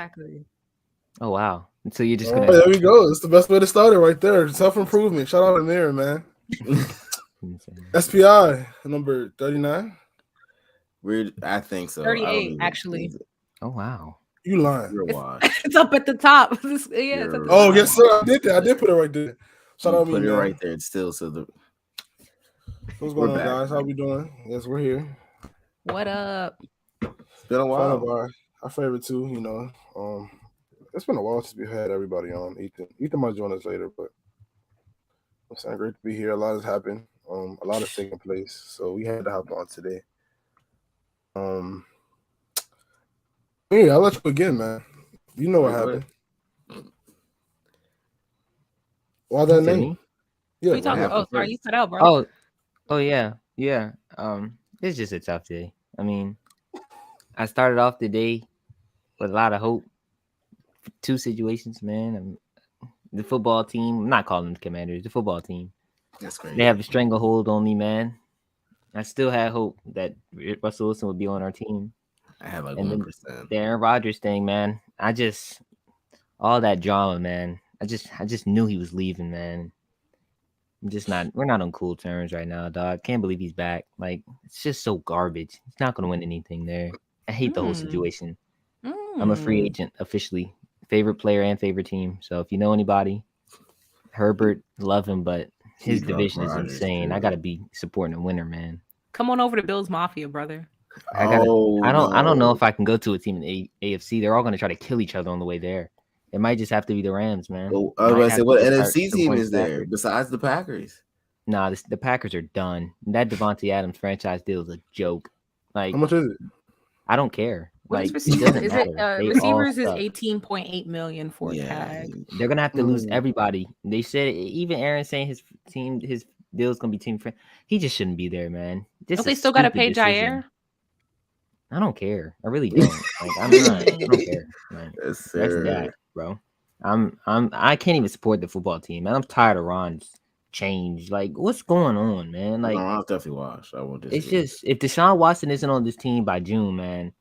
Exactly. Oh wow. So you're just All right, gonna there we go. It's the best way to start it right there. Self improvement. Shout out in there, man. SPI number 39. Weird. I think so. I don't 38, even think actually. Oh wow. You lying? you're It's washed. it's up at the top. Yeah, it's at the You're Oh, top. yes, sir. I washed. did that. I did put it right there. Shout You out me, put it man. right there. It's still so the What's we're going on, back. guys? How we doing? Yes, we're here. What up? It's been a Fun of while. our favorite too. It's been a while since we had everybody on. Ethan might join us later, but I'm saying great to be here. A lot has happened. A lot has taken place, so we had to hop on today. Um, yeah, I'll let you begin, man. You know what Wait, happened. what? Why that Is it name? me? Yeah, What you what talking happened? about? Oh, happened sorry, you first? cut out, bro. Oh, oh yeah, yeah. It's just a tough day. I mean, I started off the day with a lot of hope. Two situations, man. The football team. I'm not calling them the Commanders. The football team. That's They crazy. have a stranglehold on me, man. I still had hope that Russell Wilson would be on our team, I had like and then 1%. the Aaron Rodgers thing, man. I just all that drama, man. I just knew he was leaving, man. I'm just not. We're not on cool terms right now, dog. Can't believe he's back. Like it's just so garbage. He's not gonna win anything there. I hate the whole Mm. situation. I'm a free Mm. agent officially. Favorite player and favorite team. So if you know anybody, Herbert, love him, but his He loves division is Rodgers insane. I too. gotta be supporting a winner, man. Come on over to Bill's Mafia, brother. I gotta. Oh I don't know no. if I can go to a team in AFC. They're all gonna try to kill each other on the way there. It might just have to be the Rams, man. Oh, I was about Might to say, have to what just start NFC team supporting is there Stafford. besides the Packers? Nah, the Packers are done. That Devontae Adams franchise deal is a joke. Like How much is it? I don't care. What is Like it receivers? doesn't Is it matter. They all receivers is suck. 18.8 million for a Yeah. tag. They're gonna have to lose Mm. everybody. They said even Aaron saying his deal is gonna be team friend. He just shouldn't be there, man. This Don't is a they still got to stupid pay decision. Jair? I don't care. I really don't. Like I'm not. I don't Mm. care. Like Yes, that's sir. that, bro. I can't even support the football team, man. I'm tired of Ron's change. Like what's going on, man? No, Like I'll definitely watch. I won't it's disagree. just if Deshaun Watson isn't on this team by June, man,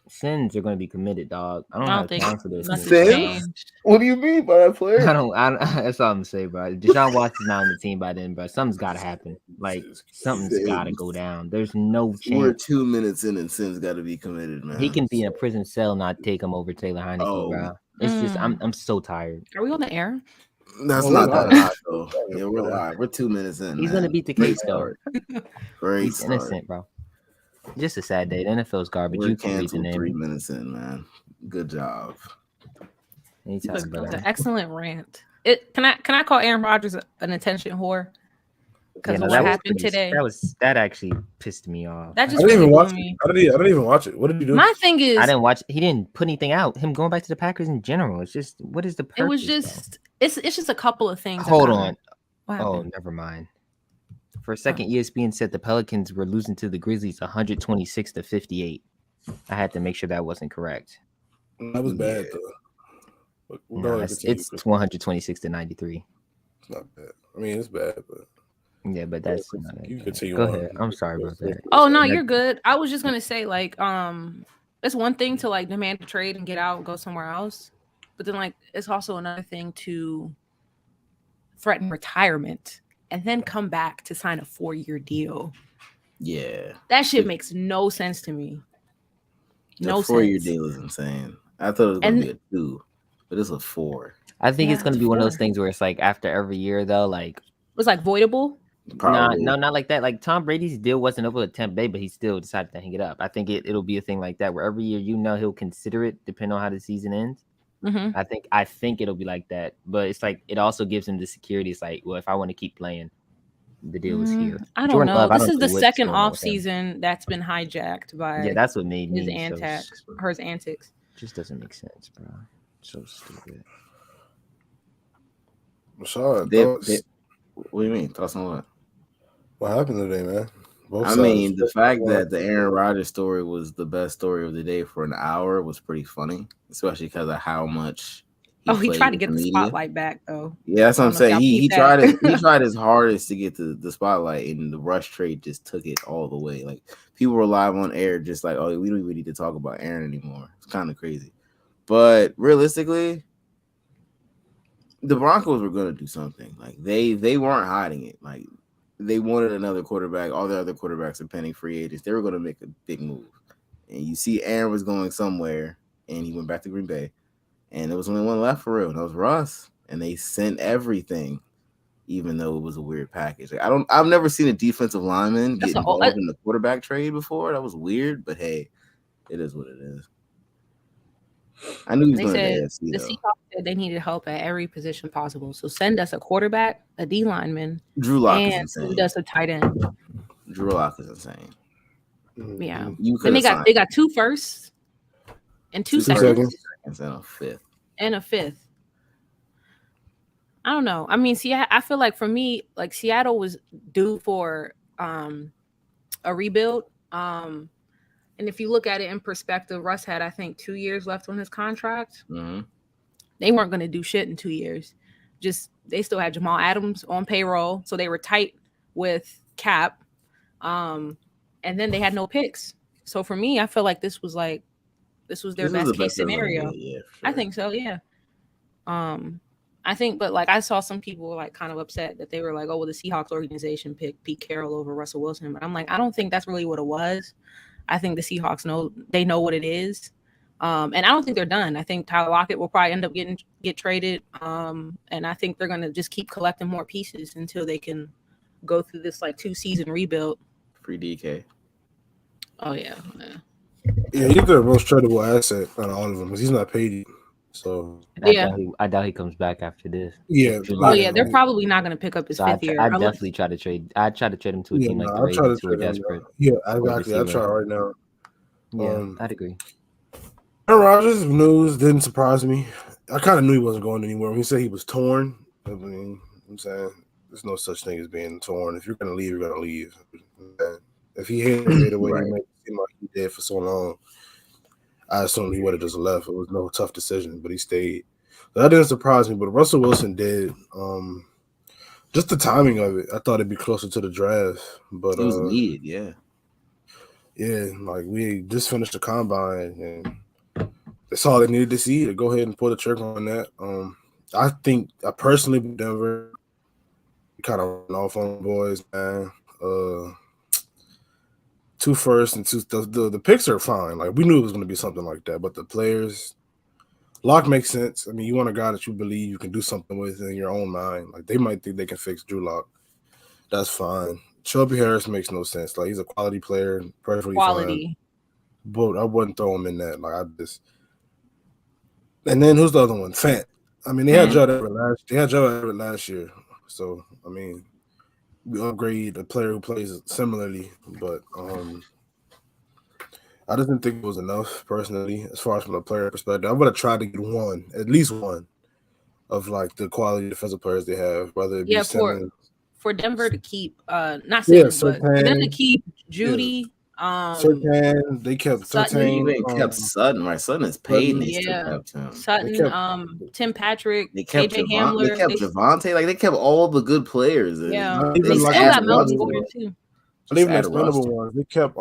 sins are gonna be committed, dog. I I don't don't have think time for this nothing's right now. Sins? changed. What do you mean by that player? I don't. That's all I'm gonna say, bro. Deshaun Watson's not on the team by then, bro. Something's got to happen. Like something's got to go Sins. down. There's no We're chance 2 minutes in and Sins got to be committed, he man. can be in a prison cell, not take him over Taylor Heineke, Oh, bro. It's just Mm. I'm so tired. Are we on the air? that's Oh, we're not that live. hot though. Yeah, we're live. We're 2 minutes in, He's gonna man. beat the Great case though. start. Great He's start. innocent, bro. Just a sad day. The NFL's garbage. We're You can read the canceled name 3 minutes in, man. Good job. anytime, That was brother. an excellent rant. Can I call Aaron Rodgers an attention whore? Yeah, Because no, of what that was happened pretty. today. That actually pissed me off. That I just didn't really even blew watch it. me. I didn't even watch it. What did you do? My thing I is, didn't watch. He didn't put anything out. Him going back to the Packers in general. It's just what is the purpose? it was though? just it's just a couple of things. Hold about on. it. What Oh, happened? never mind. For a second, ESPN said the Pelicans were losing to the Grizzlies 126-58. I had to make sure that wasn't correct. That was Yeah. bad though. But we'll go No, ahead and continue. it's 126-93. It's not bad. I mean, it's bad, but Yeah, but that's not you it. continue Go on. ahead. I'm sorry about that. Oh no, That- you're good. I was just gonna say like it's one thing to like demand a trade and get out and go somewhere else, but then like it's also another thing to threaten retirement and then come back to sign a 4-year deal. Yeah. That shit makes no sense to me. The No 4-year sense. deal is insane. I thought it was gonna And be a 2, but it's a 4. I think it's yeah, gonna it's be one of those 4. things where it's like after every year though, like It was like voidable. Probably. no, not like that. Like Tom Brady's deal wasn't over with Tampa Bay, but he still decided to hang it up. I think it'll be a thing like that where every year he'll consider it depending on how the season ends. Mm-hmm. I think it'll be like that, but it's like it also gives him the security. It's like, well, if I want to keep playing, the deal is here. I don't Jordan know. Love, I This don't is know the what's second going on off with him. season that's been hijacked by Yeah, that's what made his me antics. Hers antics. just doesn't make sense, bro. So stupid. Rashad, What do you mean? Thoughts on what? what happened today, man? Both I sides. mean, the fact that the Aaron Rodgers story was the best story of the day for an hour was pretty funny, especially because of how much He played tried to with get the media. spotlight back though. Yeah, that's I what I'm don't know if saying. y'all He peeped tried that. he tried his hardest to get the spotlight, and the rush trade just took it all the way. Like people were live on air, just like, oh, we don't even need to talk about Aaron anymore. It's kind of crazy. But realistically, the Broncos were going to do something. Like they weren't hiding it. Like they wanted another quarterback. All the other quarterbacks are pending free agents. They were going to make a big move. And you see Aaron was going somewhere, and he went back to Green Bay. And there was only one left for real, and that was Russ. And they sent everything, even though it was a weird package. Like, I've never seen a defensive lineman get involved in the quarterback trade before. That was weird, but hey, it is what it is. I knew he was going to AFC, the Seahawks said they needed help at every position possible. So send us a quarterback, a D lineman, Drew Lock and send us a tight end. Drew Lock is insane. Yeah. And they got 2 firsts and 2 seconds. And a fifth. And a fifth. I don't know. I mean, I feel like for me, like Seattle was due for a rebuild. And if you look at it in perspective, Russ had, I think, 2 years left on his contract. Mm-hmm. They weren't going to do shit in 2 years. Just they still had Jamal Adams on payroll, so they were tight with cap. And then they had no picks. So for me, I feel like this was their best case scenario. Yeah, sure. I think so. Yeah. I think, but like I saw some people like kind of upset that they were like, oh, well, the Seahawks organization picked Pete Carroll over Russell Wilson. But I'm like, I don't think that's really what it was. I think the Seahawks know what it is. And I don't think they're done. I think Tyler Lockett will probably end up get traded. And I think they're gonna just keep collecting more pieces until they can go through this like 2-season rebuild. Free DK. Oh yeah. Yeah, he's their most tradable asset out of all of them because he's not paid. So I doubt he comes back after this. Yeah. They're probably not going to pick up his fifth year. I'd definitely try to trade. I'd try to trade him to a team like the Ravens who are desperate. Yeah, exactly. I'll try right now. Yeah, I'd agree. Aaron Rodgers' news didn't surprise me. I kind of knew he wasn't going anywhere. When he said he was torn, I mean, I'm saying there's no such thing as being torn. If you're going to leave, you're going to leave. And if he hated it the way he made it seem like he did for so long, I assumed he would have just left. It was no tough decision, but he stayed. So that didn't surprise me, but Russell Wilson did. Just the timing of it, I thought it'd be closer to the draft, but it was needed, yeah. Yeah, like we just finished the combine, and that's all they needed to see to go ahead and pull the trigger on that. I think I personally, Denver kind of went off on boys, man. 2 firsts and 2. The picks are fine. Like we knew it was going to be something like that, but the players, Lock makes sense. I mean, you want a guy that you believe you can do something with in your own mind. Like they might think they can fix Drew Lock. That's fine. Shelby Harris makes no sense. Like he's a quality player, perfectly fine. But I wouldn't throw him in that. Like I just. And then who's the other one? Fant. I mean, they had Joe Everett last year. So I mean, we upgrade a player who plays similarly, but I just didn't think it was enough personally, as far as from a player perspective. I would have tried to get at least one, of like the quality defensive players they have, whether it be for Denver to keep not Simmons, but for them to keep Judy. Surtain, they kept Sutton. They kept Sutton, right? Sutton is paid. They still kept him. Sutton, Tim Patrick, they kept KJ Hamler, they kept Javonte. Like they kept all the good players. Yeah, they still got Melvin Gordon too. Not even the expendable ones. They kept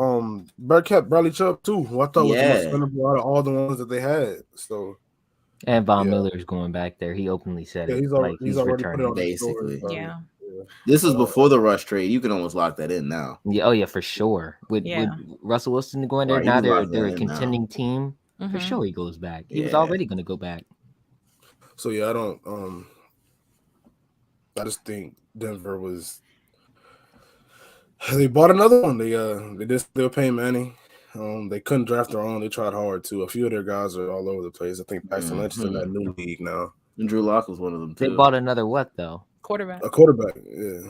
Bradley Chubb too, who I thought was the most expendable out of all the ones that they had. So. And Von Miller is going back there. He openly said it. He's returning, basically. Yeah. This is before the Rush trade. You can almost lock that in now. Yeah, oh yeah, for sure. With Russell Wilson going there, now they're a contending team. For sure, he goes back. He was already going to go back. So yeah, I just think Denver was. They bought another one. They were paying Manning. They couldn't draft their own. They tried hard too. A few of their guys are all over the place. I think Paxton Lynch is in that new league now. And Drew Lock was one of them too. They bought another what though? Quarterback. A quarterback, yeah.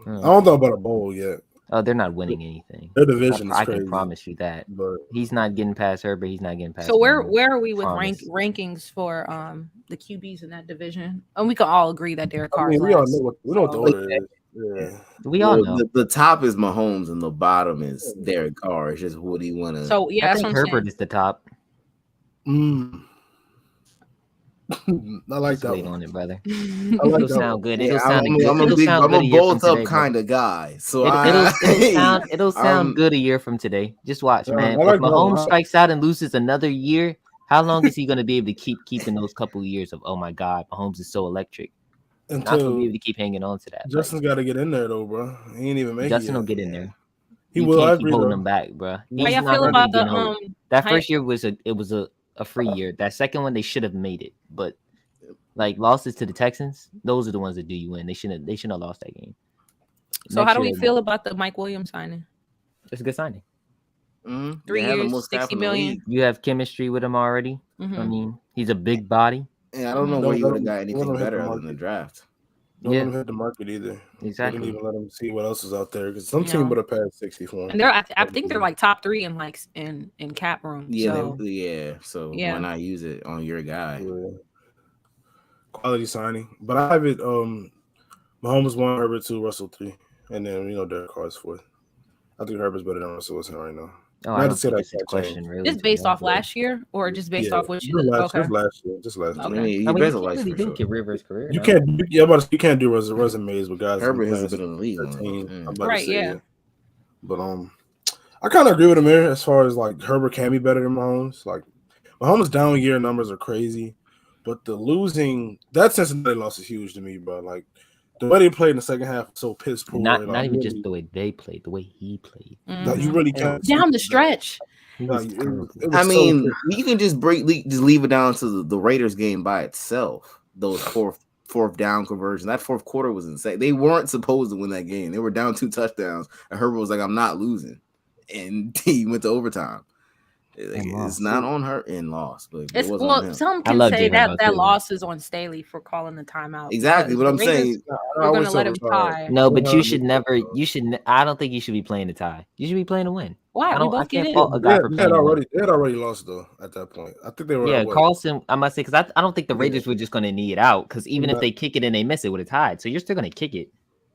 I don't know about a bowl yet. Oh, they're not winning anything. Their division is I crazy. can promise you that. But he's not getting past Herbert. He's not getting past. So where are we with rankings for the QBs in that division? And we can all agree that Derek Carr. We all know what the order is. Yeah. We all know. The top is Mahomes and the bottom is Derek Carr. It's just what do you want to. So yeah, I think Herbert is the top. I like that one. On it, brother. It'll sound good. I'm a bolt up kind of guy, so it'll sound good a year from today. Just watch, man. If Mahomes strikes out and loses another year, How long is he going to be able to keep keeping those couple of years of, oh my God, Mahomes is so electric? Not going to Until be able to keep hanging on to that. Justin's got to get in there though, bro. He ain't even make Justin it will yet. get in there. He You will. I can't keep agree holding though. him back, bro. How How y'all He's not feel ready about to the be held. That first year was a free year. That second one they should have made it, but like losses to the Texans, those are the ones that do you in. They shouldn't have lost that game. So Next how do we year, feel about the Mike Williams signing? It's a good signing. 3 They have the years, most cap 60 in the million. league. You have chemistry with him already. Mhm. I mean, he's a big body. And I don't know Mhm. where you Don't would have let got him anything hit the better other than the market. draft. Don't Yeah. let him hit the market either. Exactly. Wouldn't even let him see what else is out there because some Yeah. team would have passed 60 for him. And I think they're like top 3 in like in cap room. Yeah, So So Yeah. why not use it on your guy? Yeah. Quality signing, but I have it. Mahomes 1, Herbert 2, Russell 3, and then Derek Carr's 4th. I think Herbert's better than Russell Wilson right now. Oh, Not I to don't say think that it's a can't question, change. really. just to be based off honest. last year, or just based Yeah, off what you just last, okay. just last year, just last year. Okay. I mean, I you mean, guys you are can't like really for do sure. Kid Rivers' career. You no. can't. You can't do resumes with guys. Herbert been hasn't playing been in the league long since enough. 13. Yeah. I'm about Right, to say, yeah. But I kind of agree with Amir as far as like Herbert can be better than Mahomes. Like Mahomes' down year numbers are crazy, but the losing that Cincinnati loss is huge to me, bro. Like the way they played in the second half was so piss poor. Not and not I even just really- the way they played, the way he played. Like, you Mhm. really Yeah. can't Down the stretch. He was Like, it terrible. was I so mean, piss- you can just leave it down to the Raiders game by itself. Those fourth down conversion. That fourth quarter was insane. They weren't supposed to win that game. They were down 2 touchdowns, and Herbert was like, "I'm not losing," and he went to overtime. And It's lost. not on her and lost, but it It's was on him. some I can love say J Herbo that too. loss is on Staley for calling the timeout. Exactly because what I'm the Raiders saying. We're gonna let him tie. No, but you Yeah. should never. You should. I don't think you should be playing to tie. You should be playing to win. Why? I We don't. I both get can't it. fault a guy for They playing to win. had already lost though at that point. I think they were. Yeah, at what? Carlson. I must say because I don't think the Yeah. Raiders were just going to knee it out because even if No. they kick it and they miss it, would have tied. So you're still going to kick it.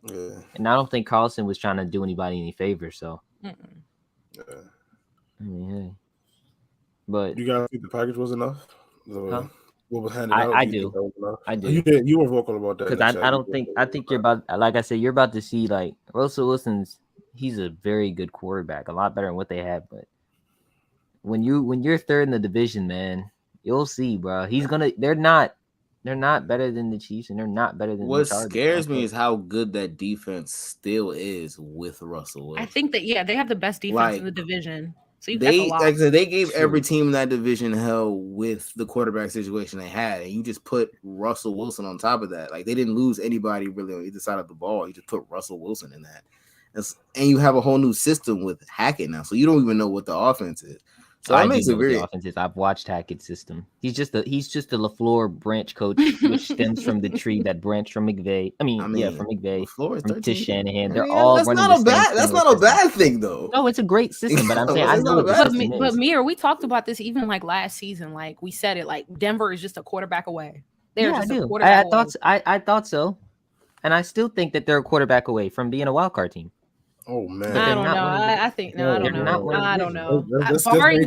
Yeah, And I don't think Carlson was trying to do anybody any favors. So Mm-mm. yeah. I mean, hey. But You guys think the package was enough? Huh? What was handed I- out? I you do. think that was enough? I do. You did. You were vocal about that. in because the I chat. don't think I think you're about like I said you're about to see like Russell Wilson's he's a very good quarterback, a lot better than what they have. But when you're third in the division, man, you'll see, bro. They're not better than the Chiefs and they're not better than What the Chargers. scares me is how good that defense still is with Russell Wilson. I think that they have the best defense Like, in the division. So that's a They lot. like I said, they gave True. every team in that division hell with the quarterback situation they had, and you just put Russell Wilson on top of that. Like they didn't lose anybody really on either side of the ball. You just put Russell Wilson in that, and you have a whole new system with Hackett now, so you don't even know what the offense is. So I that do makes know it what the very. offense is. I've watched Hackett's system. He's just a LaFleur branch coach, which stems from the tree that branched from McVay. from McVay, LaFleur is from 13. Tish Shanahan. They're Yeah, all that's running not the a same bad. That's similar not a system. bad thing though. No, it's a great system, but I'm saying I It's know not what the bad. system But is. Mir, we talked about this even like last season. Like we said it, like Denver is just a quarterback away. They're Yeah, I just a do. quarterback I thought so, and I still think that they're a quarterback away from being a wild card team. Oh man, But I they're don't not know. winning the- I think no. I they're don't not know. winning the I don't division. know. That's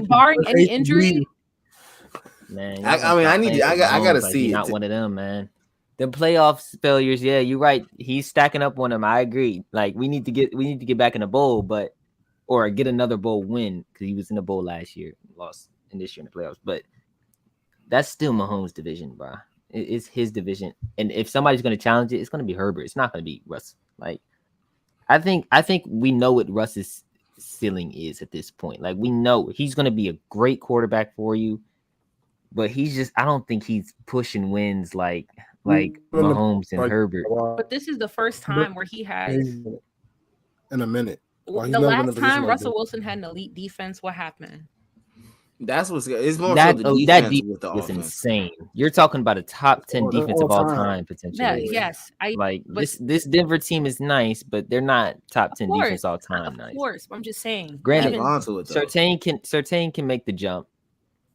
Barring any hate to injury, leave. Man, I mean, I need to- I gotta like see he's it not to- one of them, man. The playoffs failures, yeah, you're right. He's stacking up on them. I agree. Like we need to get back in the bowl, or get another bowl win because he was in the bowl last year, lost in this year in the playoffs. But that's still Mahomes' division, bro. It's his division, and if somebody's going to challenge it, it's going to be Herbert. It's not going to be Russ. Like I think we know what Russ's ceiling is at this point. Like we know he's going to be a great quarterback for you. But he's just, I don't think he's pushing wins like Mahomes and Herbert. but this is the first time where he has. In a minute. Well, he's The never been in a last position time like Russell this. Wilson had an elite defense, what happened? That's what's it's more That so the that defense defense with the was offense. insane. You're talking about a top 10 Well, defense of all all time. time, Yeah, potentially. yes, but- this Denver team is nice, but they're not top 10 course, defense all time Of nice. course, I'm just saying. Granted, Hang on to it though. Surtain can make the jump,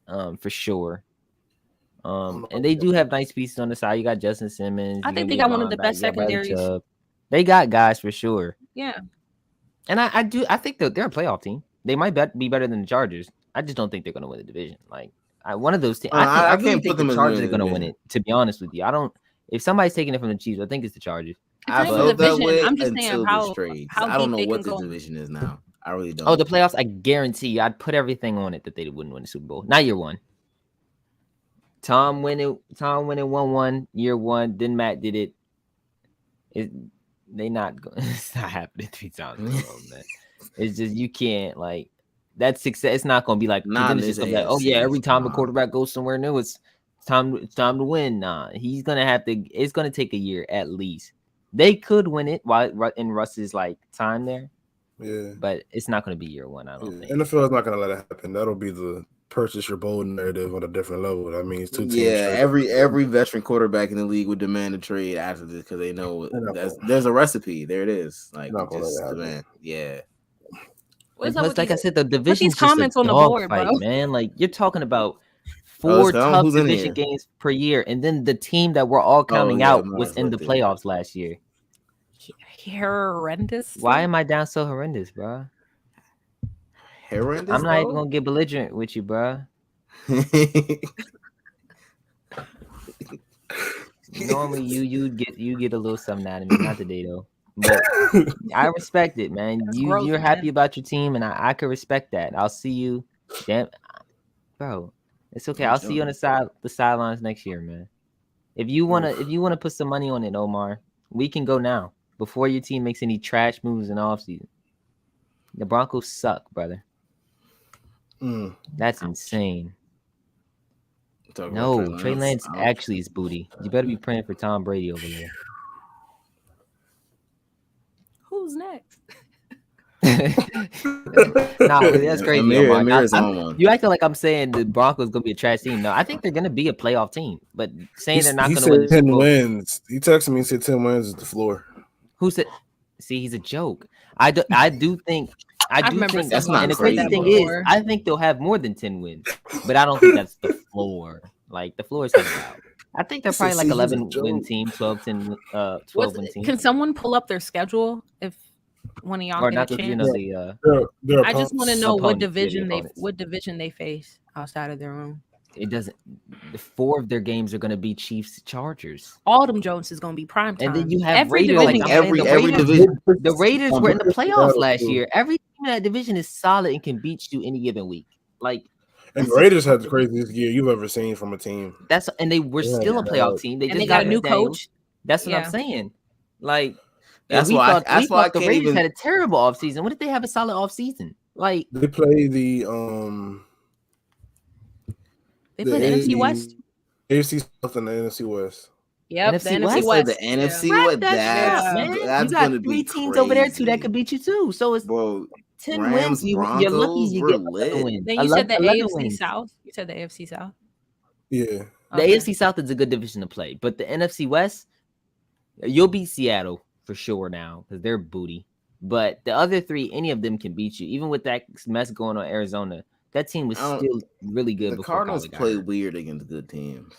for sure. And they do have nice pieces on the side. You got Justin Simmons. I you think got they got one Le'Veon of the back, best you got Bradley secondaries. Chubb. They got guys for sure. Yeah, And I think that they're a playoff team. They might be better than the Chargers. I just don't think they're going to win the division. Like one of those teams. I can't really put think them the as Chargers are winning the going to win division. it. To be honest with you, I don't. If somebody's taking it from the Chiefs, I think it's the Chargers. I It's not felt even the that division. way I'm just saying until how- this trade. how I don't deep know they what can this go. division is now. I really don't. Oh, the playoffs! I guarantee you, I'd put everything on it that they wouldn't win the Super Bowl. Not year one. Tom winning 1-1 year one. Then Matt did it. It's not happening 3 times in a row, man. It's just you can't like that success. It's not gonna be like Not then in it's just this gonna be like, oh yeah, AFC, every time the nah. quarterback goes somewhere new, it's time to win. Nah, he's gonna have to. It's gonna take a year at least. They could win it while in Russ's like time there, Yeah. but it's not gonna be year one. I don't think. NFL is not gonna let it happen. That'll be the purchase your bold narrative on a different level. That means 2 teams. Yeah, straight. every veteran quarterback in the league would demand a trade after this because they know there's a recipe. There it is. Like Not gonna let just it happen. demand. Yeah. What's And up plus, with like I these- said, the division's these just comments a on the dog board, fight, bro? man. Like you're talking about Oh, 4 tell 'em tough who's in division here. games per year, and then the team that we're all counting yeah, out Mars was in the looked there. playoffs last year. horrendous? Why am I down so horrendous, bro? Horrendous. I'm not even gonna get belligerent with you, bro. Normally, you get a little something out of me, not today though. But I respect it, man. That's You're gross, happy man. about your team, and I can respect that. I'll see you, damn, bro. It's okay. I'll see you on the sidelines next year, man. If you wanna put some money on it, Omar, we can go now before your team makes any trash moves in the offseason. The Broncos suck, brother. Mm. That's insane. Talk about No, Trey Lance Ouch. actually is booty. You better be praying for Tom Brady over there. Who's next? Nah, that's crazy. Amir, Omar. Amir is on one. You acting like I'm saying the Broncos gonna be a trash team. No, I think they're gonna be a playoff team. But saying they're not He gonna win said the 10 Super Bowl. wins. He texted me and said 10 wins is the floor. Who said? See, he's a joke. I do think. I do remember think that's someone not and the crazy. crazy thing before. is, I think they'll have more than 10 wins, but I don't think that's the floor. Like the floor is kind of out. I think they're probably like See, he's a 11 win joke. team, 12 win team. Can someone pull up their schedule if one of y'all Or get not a the, chance? you know, the Their I just want to opponents- know what opponents, yeah, the division opponents. they face outside of their own. it doesn't. The 4 of their games are going to be Chiefs Chargers, All them Jones is gonna be prime time. and then you have every Raiders. division. Like, every the every Raiders, division. the Raiders were in the playoffs last too. year. Every team in that division is solid and can beat you any given week. Like And the Raiders had the craziest year you've ever seen from a team. and they were Yeah, still a playoff dog. team. They and just they got a new McDaniels. coach. That's what Yeah. I'm saying. Like That's we why. thought, That's why I the can't Raiders even. had a terrible offseason. What if they have a solid offseason? Like They play the They play the NFC West. AFC South and the NFC West. Yep, NFC the NFC West? West. The NFC Yeah. West. that That's shit up, man. that's You got gonna 3 be teams over there too that crazy. could beat you too. So it's Bro, 10 Rams, wins. You're lucky Broncos, you we're get lit. 11 wins. Then you said the 11 AFC wins. South. You said the AFC South. Yeah. The Okay. AFC South is a good division to play, but the NFC West, you'll beat Seattle for sure now because they're booty. But the other 3, any of them can beat you. Even with that mess going on in Arizona, that team was I don't- still really good. The before Cardinals Kyler got play hurt. weird against good teams.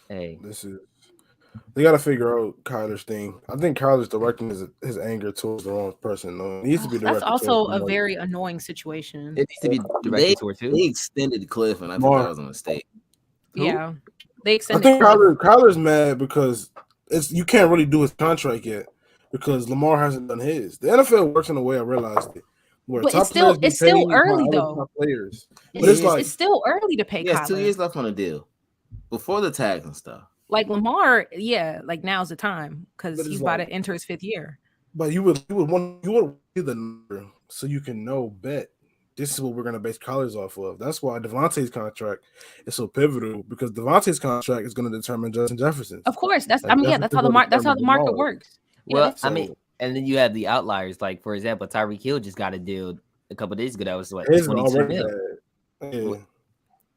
Hey, They got to figure out Kyler's thing. I think Kyler's directing his anger towards the wrong person. Though. It needs to be That's directed. also towards a Lamar. very annoying situation. it needs to be They, directed toward too. they extended Cliff, and I think Lamar. that was a mistake. Who? Yeah, they I extended. think Cliff. Kyler's mad because you can't really do his contract yet because Lamar hasn't done his. The NFL works in a way I realized it. Where But top it's still- players be it's still paid by early, other though. top players. But It's, it's like it's still early to pay He has 2 Kyler. years left on the deal before the tags and stuff. Like Lamar, yeah, like now's the time because But he's it's about like- to enter his 5th year. But you would see the number so you can bet this is what we're gonna base collars off of. That's why Devontae's contract is so pivotal because Devontae's contract is gonna determine Justin Jefferson's. Of course, that's Like, I mean, yeah, Jefferson that's how the gonna that's how the determine market Lamar. works. Yeah, Well, that's- I mean, and then you have the outliers. Like for example, Tyreek Hill just got a deal a couple days ago that was what His is 22 already mil. bad. Yeah.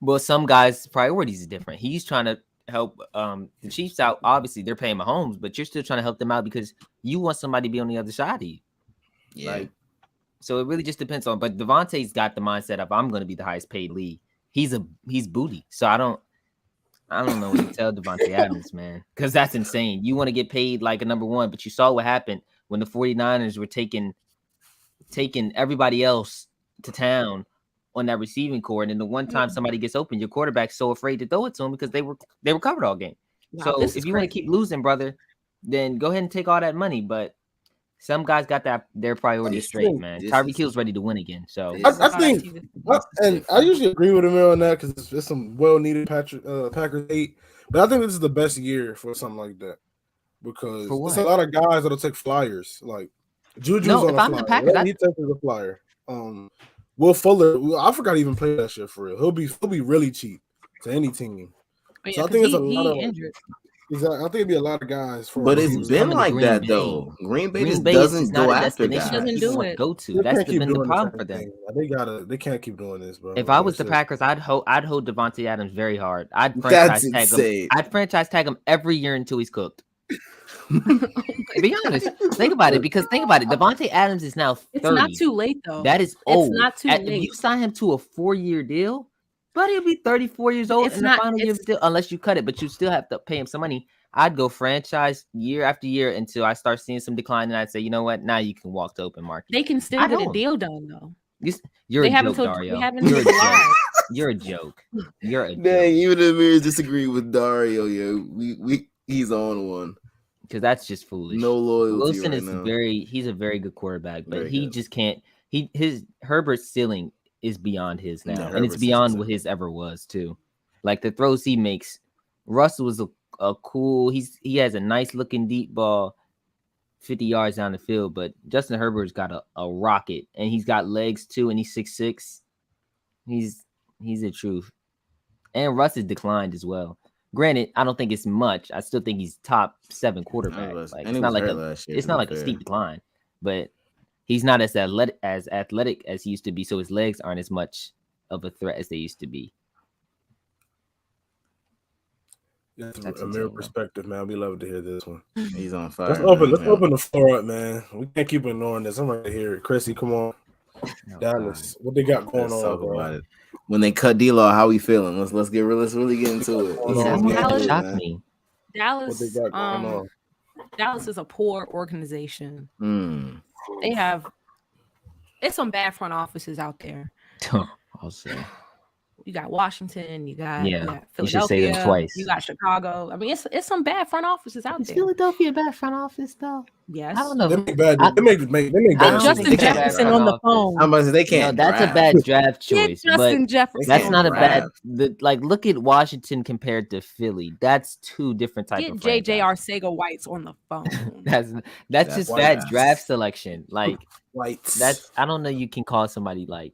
Well, some guys' priorities is different. He's trying to help the Chiefs out. Obviously, they're paying Mahomes, but you're still trying to help them out because you want somebody to be on the other side of you. Yeah, Like, so it really just depends on. But Devontae's got the mindset of I'm going to be the highest paid league. He's booty. So I don't know what to tell Devontae Adams, man, because that's insane. You want to get paid like a number 1, but you saw what happened when the 49ers were taking everybody else to town on that receiving core, and then the one time somebody gets open, your quarterback's so afraid to throw it to him because they were covered all game. wow, So this if is you want to crazy. keep losing, brother, then go ahead and take all that money. But some guys got their priorities This straight, is- man. this Tyreek is- Hill's ready to win again. So this I think, and I usually agree with him on that because it's some well-needed Packers hate, but I think this is the best year for something like that because For what? there's a lot of guys that'll take flyers. Like Juju's No, on if a I'm the flyer. Packers, He takes a flyer. Will Fuller, I forgot to even play that shit for real. He'll be really cheap to any team. Oh, So yeah, I think it's a 'cause lot of. injured. Exactly. I think it'd be a lot of guys for. But it's He's been coming to like Green that Bay. though. Green Bay Green just Bay doesn't is not go a after destination guys. Doesn't that do people want it. to go to. They That's can't keep been the doing problem same for them. thing. They can't keep doing this, bro. If I was It's the just- Packers, I'd hold Devontae Adams very hard. I'd That's franchise tag him. insane. I'd franchise tag him every year until he's cooked. Be honest. Think about it, because think about it. Devontae Adams is now 30. It's not too late though. That is old. It's not too If late. you sign him to a 4-year deal, but he'll be 34 years old It's in not- the final year of the deal, unless you cut it, but you still have to pay him some money. I'd go franchise year after year until I start seeing some decline, and I'd say, you know what, now you can walk to open market. They can still I get know. a deal done though. You're They a haven't joke, told Dario. they haven't You're a told joke. lies. You're a joke. You're a Dang, joke. even the Bears disagree with Dario. Yeah, he's on one. Because that's just foolish. No loyalty Wilson right is now. he's a very good quarterback, but Very he good. just can't. His Herbert's ceiling is beyond his now, Yeah, and Herbert's it's beyond is what his ever was too. Like the throws he makes, Russell was a cool. He has a nice looking deep ball, 50 yards down the field, but Justin Herbert's got a rocket, and he's got legs too, and he's 6'6". He's the truth, and Russ has declined as well. Granted, I don't think it's much. I still think he's top 7 quarterback. Like And it's he not was like hurt a last year, it's to not be like a fair. steep decline, but he's not as athletic as he used to be. So his legs aren't as much of a threat as they used to be. That's That's a mirror insane, man. perspective, man. We love to hear this one. He's on fire. Let's open the floor up, man. We can't keep ignoring this. I'm ready to hear it. Chrissy, come on. Oh, Dallas, what they got going Let's on, talk bro? about it. When they cut D-Law, how we feeling? Let's really get into it. Hold God. Yeah, on, that's man. what Yeah. shocked me. What they Dallas, got going on? Dallas is a poor organization. Mm. They have it's some bad front offices out there. I'll say. You got Washington, you got Yeah, Philadelphia, you should say them twice. You got Chicago. I mean, it's some bad front offices out Is there. Philadelphia a bad front office though? Yes. I don't know. They make bad. I- They make I bad. don't Justin think they're bad Jefferson front on the office. phone. I'm about to say they No, can't. that's a draft. bad draft Get choice. But Justin Jefferson. that's can't not a bad. draft. Like, look at Washington compared to Philly. That's two different types Get of JJ franchises. Arcega Whites on the phone. That's just White bad ass. draft selection. Like Whites. that's I don't know. You can call somebody like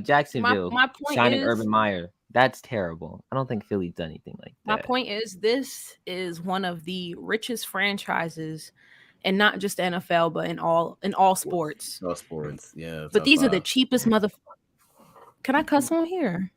Jacksonville my point signing is- Urban Meyer. That's terrible. I don't think Philly's done anything like My that. point is, this is one of the richest franchises, and not just the NFL, but in all sports. No sports. Yeah. But top these are the five. cheapest mother. Can I cuss on here?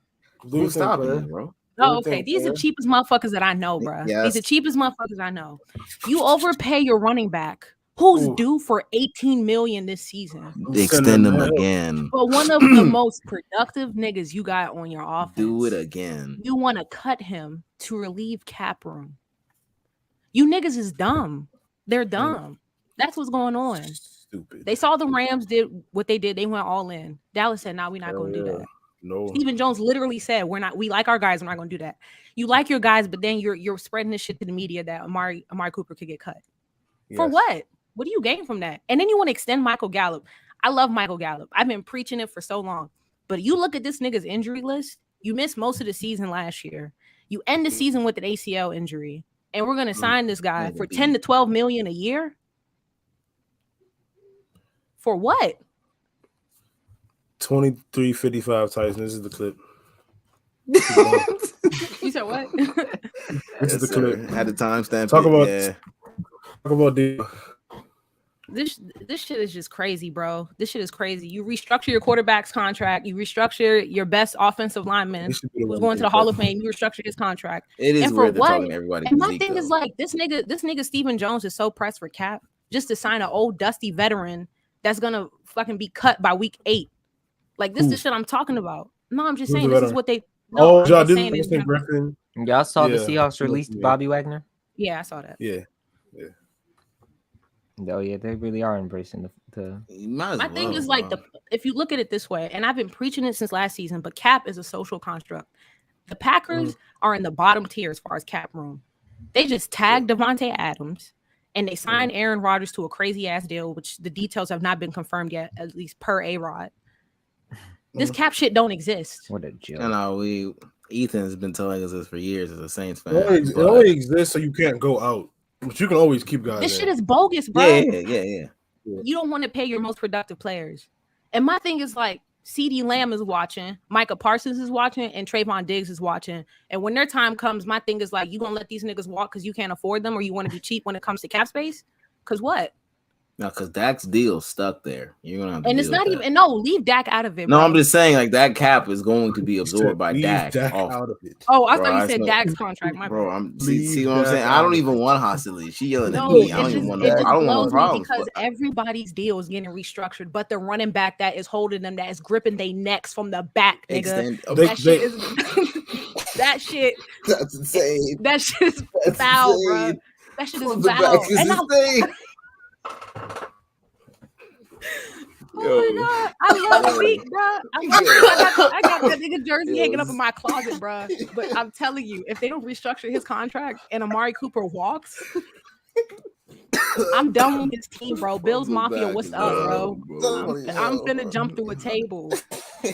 Who's stopping you, bro? Oh, Everything, okay. These are man. cheapest motherfuckers that I know, bruh. Yes. These are cheapest motherfuckers I know. You overpay your running back, who's Ooh. due for $18 million this season, Extend them again. but one of the most productive niggas you got on your offense. Do it again. You want to cut him to relieve cap room. You niggas is dumb. They're dumb. That's what's going on. Stupid. They saw the Rams did what they did. They went all in. Dallas said, "Nah, we're not going to do that." No. Stephen Jones literally said, we like our guys, we're not going to do that. You like your guys, but then you're spreading this shit to the media that Amari Cooper could get cut. For Yes. what? What do you gain from that? And then you want to extend Michael Gallup. I love Michael Gallup. I've been preaching it for so long. But you look at this nigga's injury list, you missed most of the season last year. You end the season with an ACL injury, and we're going to sign this guy for 10 to 12 million a year? For what? 23:55 Tyson. This is the clip. You said what? This is the clip. Had the timestamp. Talk it, about- yeah. Talk about the This shit is just crazy, bro. This shit is crazy. You restructure your quarterback's contract. You restructure your best offensive lineman who's going to the Hall of Fame. You restructure his contract. It is And for weird they're what? talking to everybody. And my Zeke, thing is though. like this nigga Stephen Jones is so pressed for cap just to sign an old dusty veteran that's gonna fucking be cut by week 8. Like this is the shit I'm talking about. No, I'm just Who's saying the this is veteran? what they. No, Oh, I'm y'all just saying didn't this- Griffin. Y'all saw the Yeah. Seahawks released Yeah. Bobby Wagner. Yeah, I saw that. Yeah. Oh yeah, they really are embracing the You might as My thing well, is like bro. if you look at it this way, and I've been preaching it since last season, but cap is a social construct. The Packers are in the bottom tier as far as cap room. They just tagged Devontae Adams. and they signed Aaron Rodgers to a crazy ass deal, which the details have not been confirmed yet, at least per A-Rod. This cap shit don't exist. What a joke. I know Ethan's been telling us this for years as a Saints fan. It only exists so you can't go out, but you can always keep guys. This in. shit is bogus, bro. Yeah. You don't want to pay your most productive players. And my thing is like, CeeDee Lamb is watching, Micah Parsons is watching, and Trayvon Diggs is watching. And when their time comes, my thing is like, you gonna let these niggas walk because you can't afford them, or you want to be cheap when it comes to cap space? Because what? No, because Dak's deal stuck there. You're gonna have to And it's not even leave Dak out of it. No, bro. I'm just saying like that cap is going to be absorbed by Dak. Out of it. Oh, I Bro, thought you said Dak's contract. My bro, bad. see what I'm saying? I don't even want hostility. She yelling at No, me. it I don't just, even want it just I don't blows want no me problems. because everybody's deal is getting restructured, but the running back that is holding them, that is gripping their necks from the back, nigga. That shit is that shit. That's insane. That shit is foul, bro. That shit is foul. Oh my god, I love Zeke, bro. I got that nigga jersey hanging up in my closet, bro. But I'm telling you, if they don't restructure his contract and Amari Cooper walks, I'm done with this team, bro. Bills Mafia, what's up, bro? I'm finna jump through a table.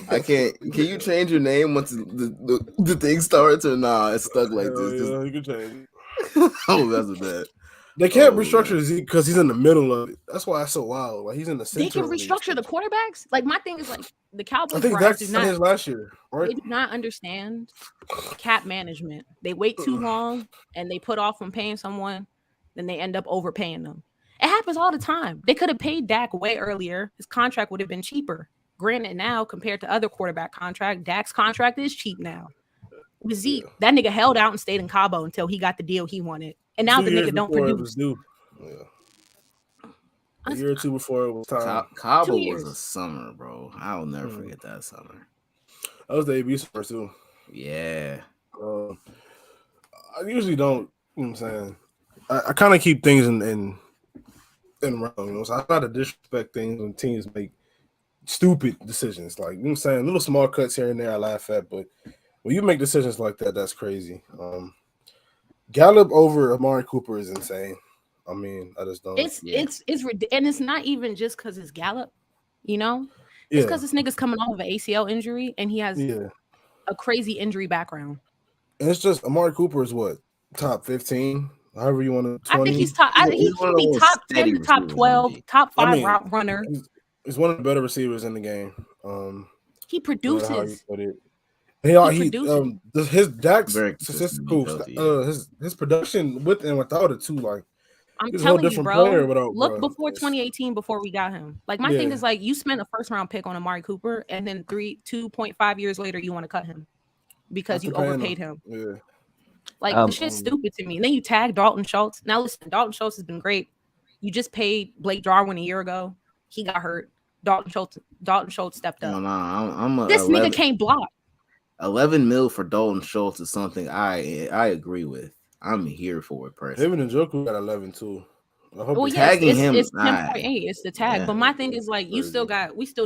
I can't. Can you change your name once the thing starts or nah? It's stuck like this. Yeah, you can change it. Oh, that's a bad. They can't restructure Zeke because he's in the middle of it. That's why it's so wild. Like he's in the center. They can restructure the quarterbacks. Like my thing is like the Cowboys. I think that's his last year, right? They do not understand cap management. They wait too long and they put off on paying someone, then they end up overpaying them. It happens all the time. They could have paid Dak way earlier. His contract would have been cheaper. Granted, now compared to other quarterback contract, Dak's contract is cheap now. With Zeke, that nigga held out and stayed in Cabo until he got the deal he wanted. And now the nigga don't produce. A year or two before it was time. Cabo was a summer, bro. I'll never forget that summer. That was the AB summer too. Yeah. I usually don't. You know what I'm saying? I kind of keep things in round. You know, so I try to disrespect things when teams make stupid decisions. Like, you know what I'm saying? Little small cuts here and there I laugh at, but when you make decisions like that, that's crazy. Gallup over Amari Cooper is insane. I mean, I just don't. It's and it's not even just because it's Gallup, you know. It's because this nigga's coming off of an ACL injury and he has a crazy injury background. And it's just Amari Cooper is what, top 15, however you want to. I think he's top. I think he can be top 10 to top 12, top 5 route runner. He's one of the better receivers in the game. He produces. His Dak's statistical, his production with and without it too. Like I'm telling you, bro. Look before 2018, before we got him. Like my thing is like you spent a first round pick on Amari Cooper, and then 2.5 years later you want to cut him because you overpaid him. Yeah. Like the shit's stupid to me. And then you tag Dalton Schultz. Now listen, Dalton Schultz has been great. You just paid Blake Jarwin a year ago. He got hurt. Dalton Schultz stepped up. This nigga can't block. 11 mil for Dalton Schultz is something I agree with. I'm here for it, personally. Him and Njoku got 11 too. Tagging him. It's 10.8. It's the tag. Yeah, but my thing is like, we still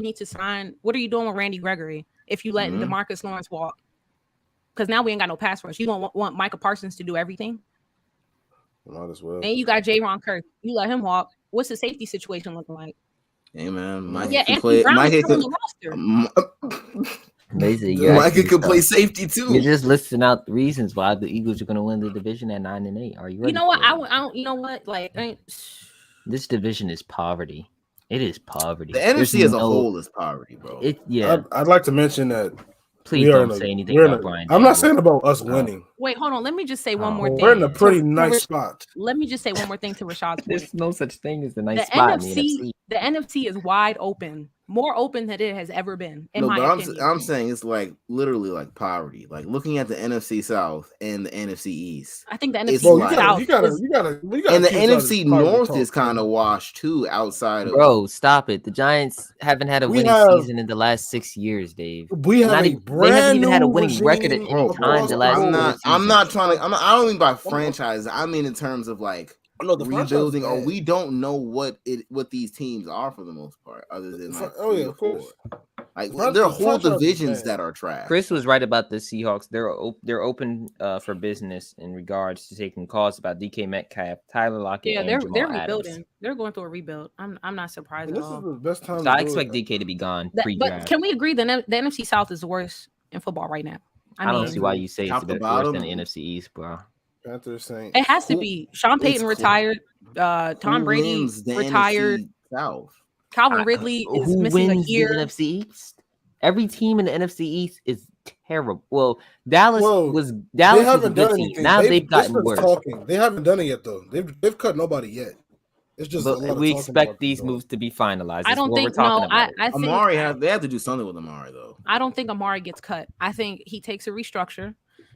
need to sign. What are you doing with Randy Gregory if you let DeMarcus Lawrence walk? Because now we ain't got no pass rush. You don't want Micah Parsons to do everything. Might as well. And you got Jaron Kirk. You let him walk. What's the safety situation looking like? Hey man, Mike can play. Mike can on the roster. Basically, Mike could play safety too. You're just listing out the reasons why the Eagles are going to win the division at 9-8. Are you ready? You know what? I don't. You know what? Like, this division is poverty. It is poverty. The NFC as a whole is poverty, bro. I'd like to mention that. Please don't say anything about Brian. I'm not saying about us winning. Wait, hold on. Let me just say one more thing. We're in a pretty nice spot. Let me just say one more thing to Rashad's point. There's no such thing as a nice spot in the NFC. The NFC is wide open. More open than it has ever been. I'm saying it's like literally like poverty. Like looking at the NFC South and the NFC East. I think the NFC South. You gotta and the NFC North is kind of washed too. Outside of stop it. The Giants haven't had a winning season in the last 6 years, Dave. We have they haven't even had a winning record at any time the last. I don't mean by franchise. I mean in terms of like. Rebuilding, or we don't know what these teams are for the most part, other than like of course. Like Front- there are the whole front divisions man. that are trash. Chris was right about the Seahawks. They're open for business in regards to taking calls about DK Metcalf, Tyler Lockett, Yeah, and they're Jamal rebuilding. Adams. They're going through a rebuild. I'm not surprised And at this is all. the best time So to I do expect it. DK to be gone But pre-draft. can we agree the NFC South is the worst in football right now? I don't see why you say it's Top to worse bottom. than the NFC East, bro. Panthers, Saints. It has to Who- be. Sean Payton close. retired. Tom Who Brady wins the retired. NFC South? Calvin Ridley is Who missing a wins year. the NFC East? Every team in the NFC East is terrible. Well, Dallas was They a haven't good done team. anything. Now they've this gotten was worse. Talking. They haven't done it yet, though. They've cut nobody yet. It's just a lot But of we talking expect about these them, moves to be finalized. I That's don't what think we're talking no. about. I think Amari they have to do something with Amari though. I don't think Amari gets cut. I think he takes a restructure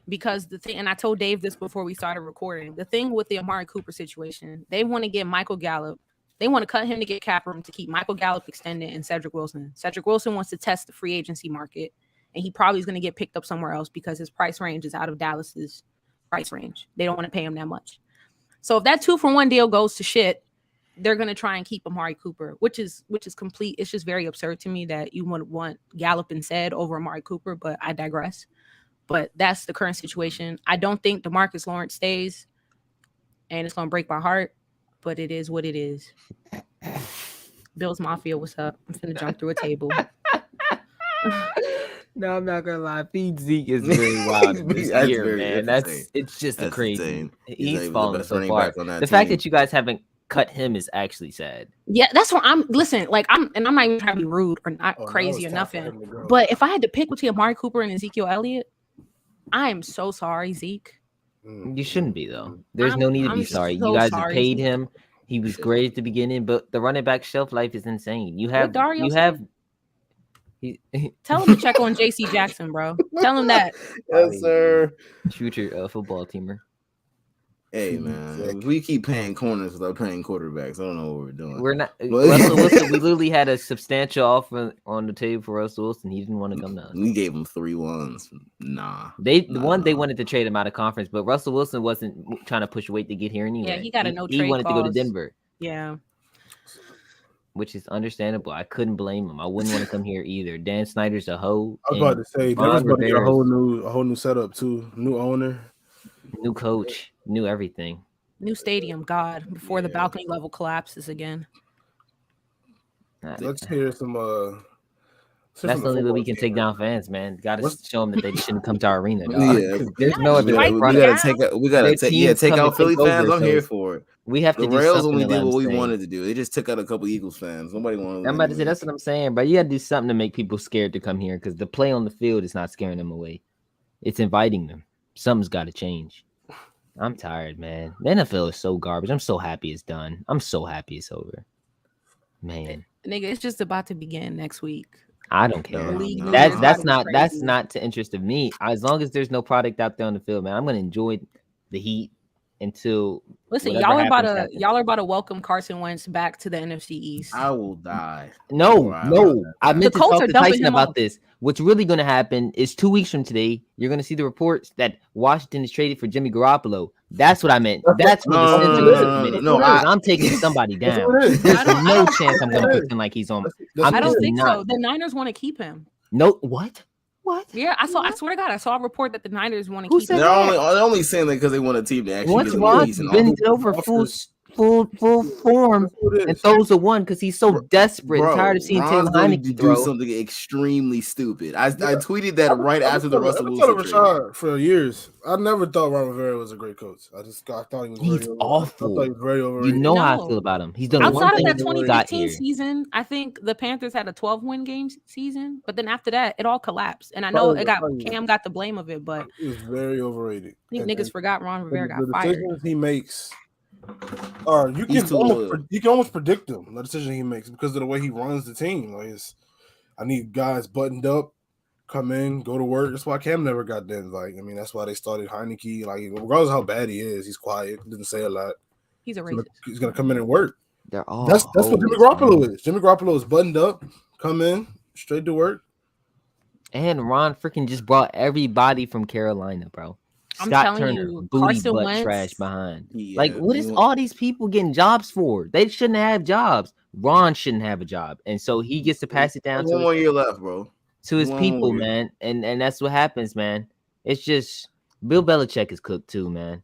because the thing, and I told Dave this before we started recording. The thing with the Amari Cooper situation, they want to get Michael Gallup. They want to cut him to get cap room to keep Michael Gallup extended and Cedric Wilson. Cedric Wilson wants to test the free agency market, and he probably is going to get picked up somewhere else because his price range is out of Dallas's price range. They don't want to pay him that much. So if that 2-for-1 deal goes to shit, they're going to try and keep Amari Cooper, which is complete. It's just very absurd to me that you would want Gallup instead over Amari Cooper, but I digress. But that's the current situation. I don't think DeMarcus Lawrence stays, and it's going to break my heart, but it is what it is. Bills Mafia, what's up? I'm finna jump through a table. No, I'm not gonna lie. Feed Zeke is very wild this That's year, very- man. that's That's insane. it's just That's crazy. insane. He's not He's even the fallen best so running far. back on that The fact team. that you guys haven't cut him is actually sad. Yeah, that's what I'm. Listen, like I'm not even trying to be rude or not Oh, now crazy it's or time for nothing. him to go. But if I had to pick between Amari Cooper and Ezekiel Elliott, I am so sorry, Zeke. You shouldn't be though. There's I'm- no need to be I'm sorry. so You guys have sorry, paid Zeke. him. He was great at the beginning, but the running back shelf life is insane. You have Dario you say? have. He, Tell him to check on JC Jackson, bro. Tell him that. Yes, sir. future football teamer. Hey man, we keep paying corners without paying quarterbacks. I don't know what we're doing. We're not Well- Russell Wilson. We literally had a substantial offer on the table for Russell Wilson. He didn't want to come to us. We gave him 3 1s. Nah. They Nah. wanted to trade him out of conference, but Russell Wilson wasn't trying to push weight to get here anyway. he got a no He trade wanted to go to clause. Denver, Yeah. which is understandable. I couldn't blame him. I wouldn't want to come here either. Dan Snyder's a hoe. I was and about to say Ron Denver's about to get a Rivera's whole new setup too, new owner. new coach, new everything. New stadium, God, before the Yeah. balcony level collapses again. Let's hear some. That's the only way we can take down fans, man. Got to What's- show them that they shouldn't come to our arena. Dog. Yeah. 'Cause there's no other Right, we product. gotta down. take out. We Their gotta take. Yeah, teams take come out to Philly take fans. over, I'm so here for it. We have to The do Rails something only to did let what them we stay. wanted to do. They just took out a couple Eagles fans. Nobody wanted. I'm about to say that's what I'm saying, but you got to do something to make people scared to come here because the play on the field is not scaring them away. It's inviting them. Something's got to change. I'm tired, man. The NFL is so garbage. I'm so happy it's done. I'm so happy it's over. Man, Nigga, it's just about to begin next week. I don't care. No, League no. leaders That's about to be not crazy. to interest of me. As long as there's no product out there on the field, man, I'm gonna enjoy the heat until Listen, whatever happens, happens. y'all are about to welcome Carson Wentz back to the NFC East. I will die. No, Wow. no. I meant to Colts talk are to dumping Tyson him about off. this. What's really going to happen is 2 weeks from today, you're going to see the reports that Washington is traded for Jimmy Garoppolo. That's what I meant. That's when the No, Sims no, are no, no, committed. no, Because I- I'm taking somebody That's down. what it is. There's I don't- no chance I'm going to That's pretend like he's on. That's I'm I don't just think not. so. The Niners want to keep him. No, what? What? Yeah, I swear to God, I saw a report that the Niners want to Who keep said him. They're only saying that because they want a team to actually Once get a Ron decent bends offer. over full form That's what it and is. throws a one because he's so desperate and Bro, tired of seeing Ron's Taylor going to Heineke do throw. something extremely stupid. I Yeah. tweeted that right after the Russell I've been Wilson telling trade. Rashad for years. I never thought Ron Rivera was a great coach. I thought he was He's very awful. I thought he was very You overrated. know how I No. feel about him. He's done one Outside of thing that since he got 2015 here. season, I think the Panthers had a 12-win game season, but then after that, it all collapsed. And I know Cam got the blame of it, but He was very overrated. I think And- niggas forgot Ron Rivera the got fired. decisions he makes are you He's can too almost, loyal. you can almost predict them, the decision he makes because of the way he runs the team. Like I need guys buttoned up, come in, go to work. That's why Cam never got done. Like, I mean, that's why they started Heineke. Like, regardless of how bad he is, he's quiet, doesn't say a lot. He's a He's gonna, racist. he's gonna come in and work. They're all That's what Jimmy hoes, Garoppolo man. is. Jimmy Garoppolo is buttoned up, come in, straight to work. And Ron freaking just brought everybody from Carolina, bro. I'm Scott telling Turner, you, booty Carson butt Wentz. trash behind. Yeah, Like, what is you- all these people getting jobs for? They shouldn't have jobs. Ron shouldn't have a job, and so he gets to pass it down One to more year left, bro. his One people, more year. man. And that's what happens, man. It's just Bill Belichick is cooked too, man.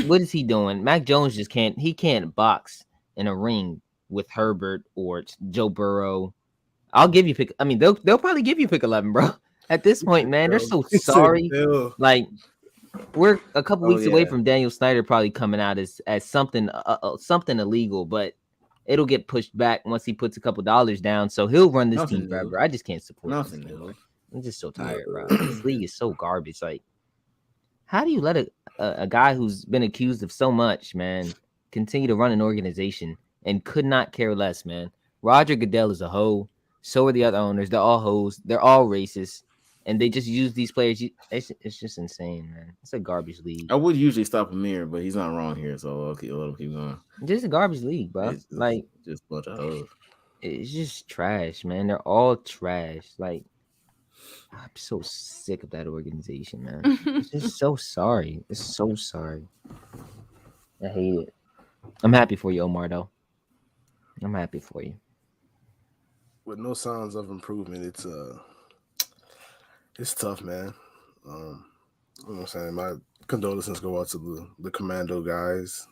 What is he doing? Mac Jones just can't. He can't box in a ring with Herbert or Joe Burrow. I'll give you pick. I mean, they'll probably give you pick 11, bro. At this point, man, they're so He said, sorry. "Bill." Like, we're a couple Oh, weeks away yeah. from Daniel Snyder probably coming out as something something illegal, but it'll get pushed back once he puts a couple dollars down. So he'll run this Nothing team new. forever. I just can't support Nothing this, new. bro. I'm just so tired, bro. This league is so garbage. Like, how do you let a guy who's been accused of so much, man, continue to run an organization and could not care less, man? Roger Goodell is a hoe. So are the other owners. They're all hoes. They're all racist. And they just use these players. It's just insane, man. It's a garbage league. I would usually stop him here, but he's not wrong here, so I'll let him keep going. Just a garbage league, bro. It's Like, just a bunch of hoes. it's just trash, man. They're all trash. Like, I'm so sick of that organization, man. It's just so sorry. It's so sorry. I hate it. I'm happy for you, Omar, though. I'm happy for you. With no signs of improvement, it's tough, man. You know what I'm saying? My condolences go out to the Commando guys,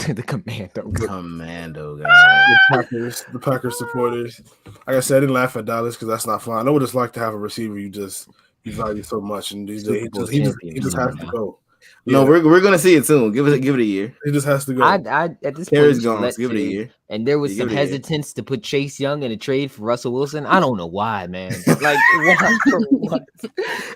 The commando. Commando guy. the Packers supporters. Like I said, I didn't laugh at Dallas because that's not fun. I know what it's like to have a receiver you value so much, and he just has to go. No, Yeah. we're gonna see it soon. Give it a year. He just has to go. I at this point, Terry's you should gone. let So give it a Terry- year. And there was Yeah, some give it a year. hesitance to put Chase Young in a trade for Russell Wilson. I don't know why, man. Like, why? What?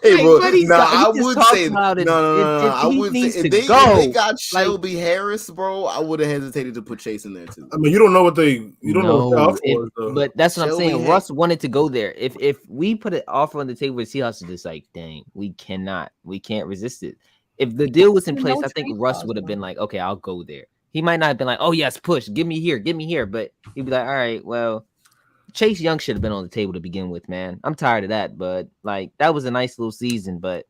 Hey, Like, bro. what he's No, got- he I just would talked say about it. no. I He would needs say to if they go. got Shelby Harris, bro, I would have hesitated to put Chase in there too. I mean, you don't know what you don't know what the offer if- was, though. but that's what I'm Shelby saying. had- Russ wanted to go there. If we put an offer on the table with Seahawks, it's just like, dang, we can't resist it. If the deal was in No place, I think trade Russ clause, would have though. been like, okay, I'll go there. He might not have been like, oh yes, push, give me here, but he'd be like, all right, well, Chase Young should have been on the table to begin with, man. I'm tired of that, but like that was a nice little season, but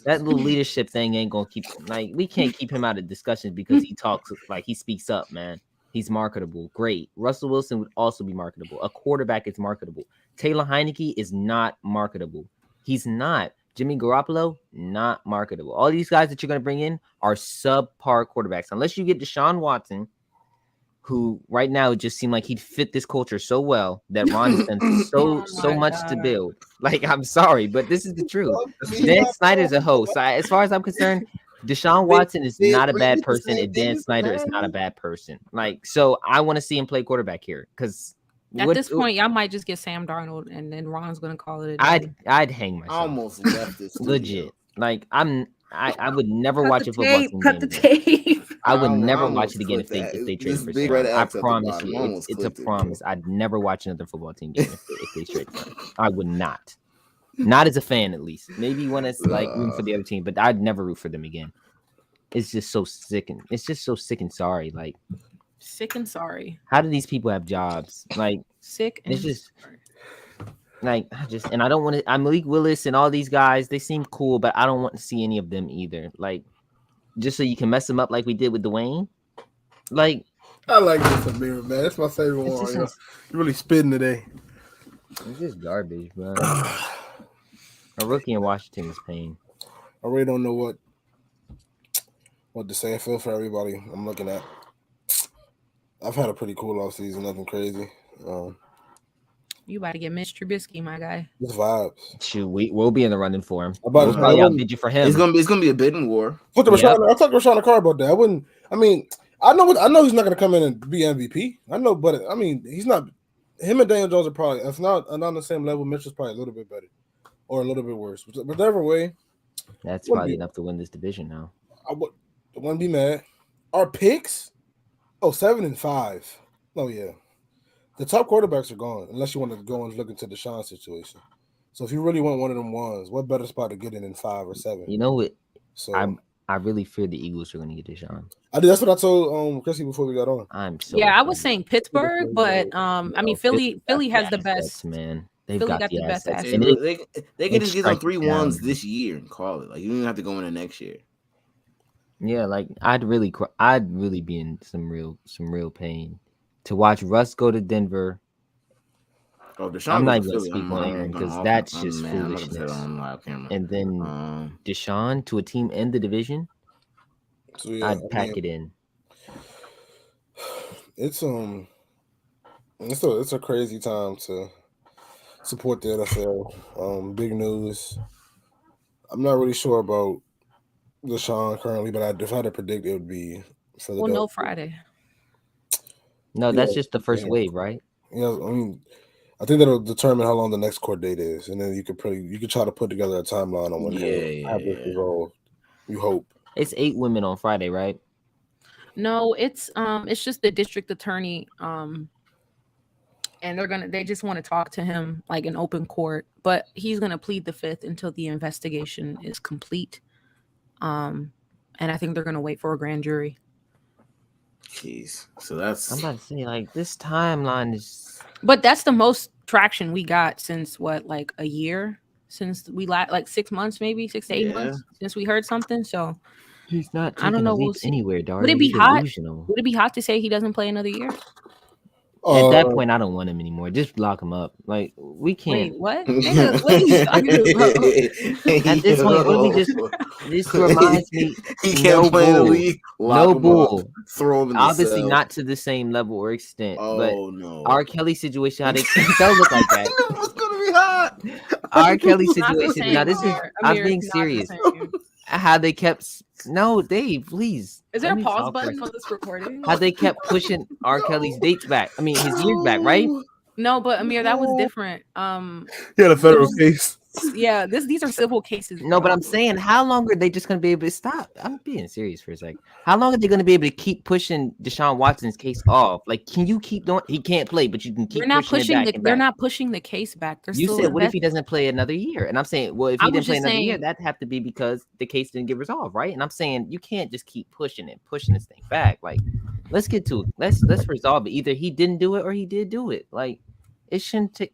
that little leadership thing ain't gonna keep we can't keep him out of discussions because he talks like he speaks up, man. He's marketable. Great. Russell Wilson would also be marketable. A quarterback is marketable. Taylor Heineke is not marketable. He's not. Jimmy Garoppolo, not marketable. All these guys that you're going to bring in are subpar quarterbacks. Unless you get Deshaun Watson, who right now it just seemed like he'd fit this culture so well that Ron has done so my much to God. build. Like, I'm sorry, but this is the truth. Dan Snyder's a host. As far as I'm concerned, Deshaun Watson is not a bad person, and Dan Snyder is not a bad person. Like, so I want to see him play quarterback here because At this point, y'all might just get Sam Darnold, and then Ron's gonna call it a day. I'd hang myself. I almost left this Legit. Like, I would never Cut watch the a football tape, team cut the game. tape. I would I never almost watch it again if they clicked that. traded This for big Sam. red I X at the promise bottom. you, Almost it's a clicked it. promise. I'd never watch another football team game if they trade for him. I would not. Not as a fan, at least. Maybe when it's like room for the other team, but I'd never root for them again. It's just so sick and sorry. Like, Sick and sorry. how do these people have jobs? Like, Sick and it's just sorry. like I don't want to. I'm Malik Willis and all these guys. They seem cool, but I don't want to see any of them either. Like, just so you can mess them up like we did with Dwayne. Like, I like this Amir, man. That's my favorite it's one. just, You know? You're really spitting today. it's just garbage, bro. A rookie in Washington is pain. I really don't know what to say. I feel for everybody I'm looking at. I've had a pretty cool off season, nothing crazy. You about to get Mitch Trubisky, my guy. Just vibes. Shoot, we'll be in the running for him. About We'll to- probably outbid you for him. It's gonna be a bidding war. I talked Yep. to Rashawn Carr about that. I know he's not gonna come in and be MVP. I know, but I mean he's not. Him and Daniel Jones are probably, if not on the same level, Mitchell's probably a little bit better or a little bit worse. Whatever way, That's Wouldn't probably be- enough to win this division now. I wouldn't be mad. Our picks, 7-5. Oh yeah, the top quarterbacks are gone unless you want to go and look into Deshaun situation. So if you really want one of them ones, what better spot to get in than 5 or 7? You know what? So I really fear the Eagles are going to get Deshaun. that's what I told Chrissy before we got on. I'm so Yeah, I was afraid. saying Pittsburgh, but I mean Philly has the That's best. man. They've Philly got got the the best assets. assets. And They it can just get them strikes 3 down. ones this year and call it. Like you don't even have to go into next year. Yeah, like I'd really be in some real pain to watch Russ go to Denver. Oh, Deshaun I'm goes not to even gonna Philly. speak on Aaron because I'm that's just man, I'm not gonna say that foolishness. on live camera. And then Deshaun to a team in the division, So yeah, I'd pack it in. It's it's a crazy time to support the NFL. Big news. I'm not really sure about Deshaun currently, but if I had to predict, it would be Philadelphia. Well, no Friday. No, that's Yeah, just the first yeah. wave, right? Yeah, I mean, I think that'll determine how long the next court date is, and then you could try to put together a timeline on when have this resolved. You hope. It's 8 women on Friday, right? No, it's just the district attorney, and they just want to talk to him like in open court, but he's gonna plead the fifth until the investigation is complete. And I think they're gonna wait for a grand jury. Jeez. So that's I'm about to say, like, this timeline is. But that's the most traction we got since what, like a year? Since we like 6 months, maybe 6 to 8 months since we heard something. So He's not. I don't know. We'll leaps see. anywhere, Dario. Would it be You're hot? delusional. Would it be hot to say he doesn't play another year? At that point, I don't want him anymore. Just lock him up. Like we can't. Wait, what? Nigga, what are you talking about? At this point, what we just this reminds me. He can't play in the league. No bull. Throw him in the Obviously cell. not to the same level or extent. But No. R. Kelly situation, how they don't look like that. It was gonna be hot. R. Kelly Not the situation. same, Now this is. Amir. I'm Amir, being it's not the serious. same. How they kept. No, Dave, please. Is there Let a me pause talk button first. for this recording? How they kept pushing R. Kelly's dates back. I mean, his years back, right? No, but Amir, that was different. He had a federal case. Yeah, these are civil cases. No, but I'm saying, how long are they just going to be able to stop? I'm being serious for a second. How long are they going to be able to keep pushing Deshaun Watson's case off? Like, can you keep doing? He can't play, but you can keep. They're not pushing it back and they're back. not pushing the case back. They're You still said, what if he doesn't play another year? And I'm saying, well, if I he was didn't play just another year, saying- that'd have to be because the case didn't get resolved, right? And I'm saying you can't just keep pushing this thing back. Like, let's get to it. Let's resolve it. Either he didn't do it or he did do it. Like, it shouldn't take.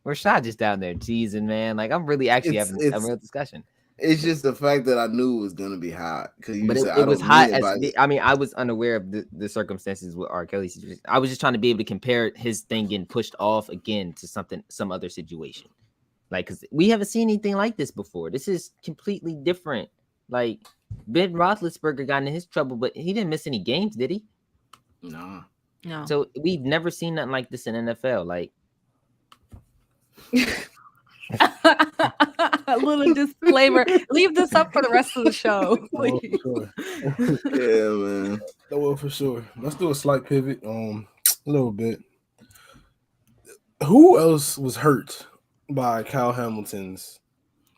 Rashad just down there teasing, man. Like, I'm really having a real discussion. It's just the fact that I knew it was gonna be hot because But it was hot. I mean, I was unaware of the circumstances with R. Kelly's situation. I was just trying to be able to compare his thing getting pushed off again to some other situation. Like, because we haven't seen anything like this before. This is completely different. Like, Ben Roethlisberger got into his trouble, but he didn't miss any games, did he? No. So we've never seen nothing like this in NFL. Like, a little disclaimer. Leave this up for the rest of the show, please. Yeah, man. No, well, for sure. Let's do a slight pivot. A little bit. Who else was hurt by Kyle Hamilton's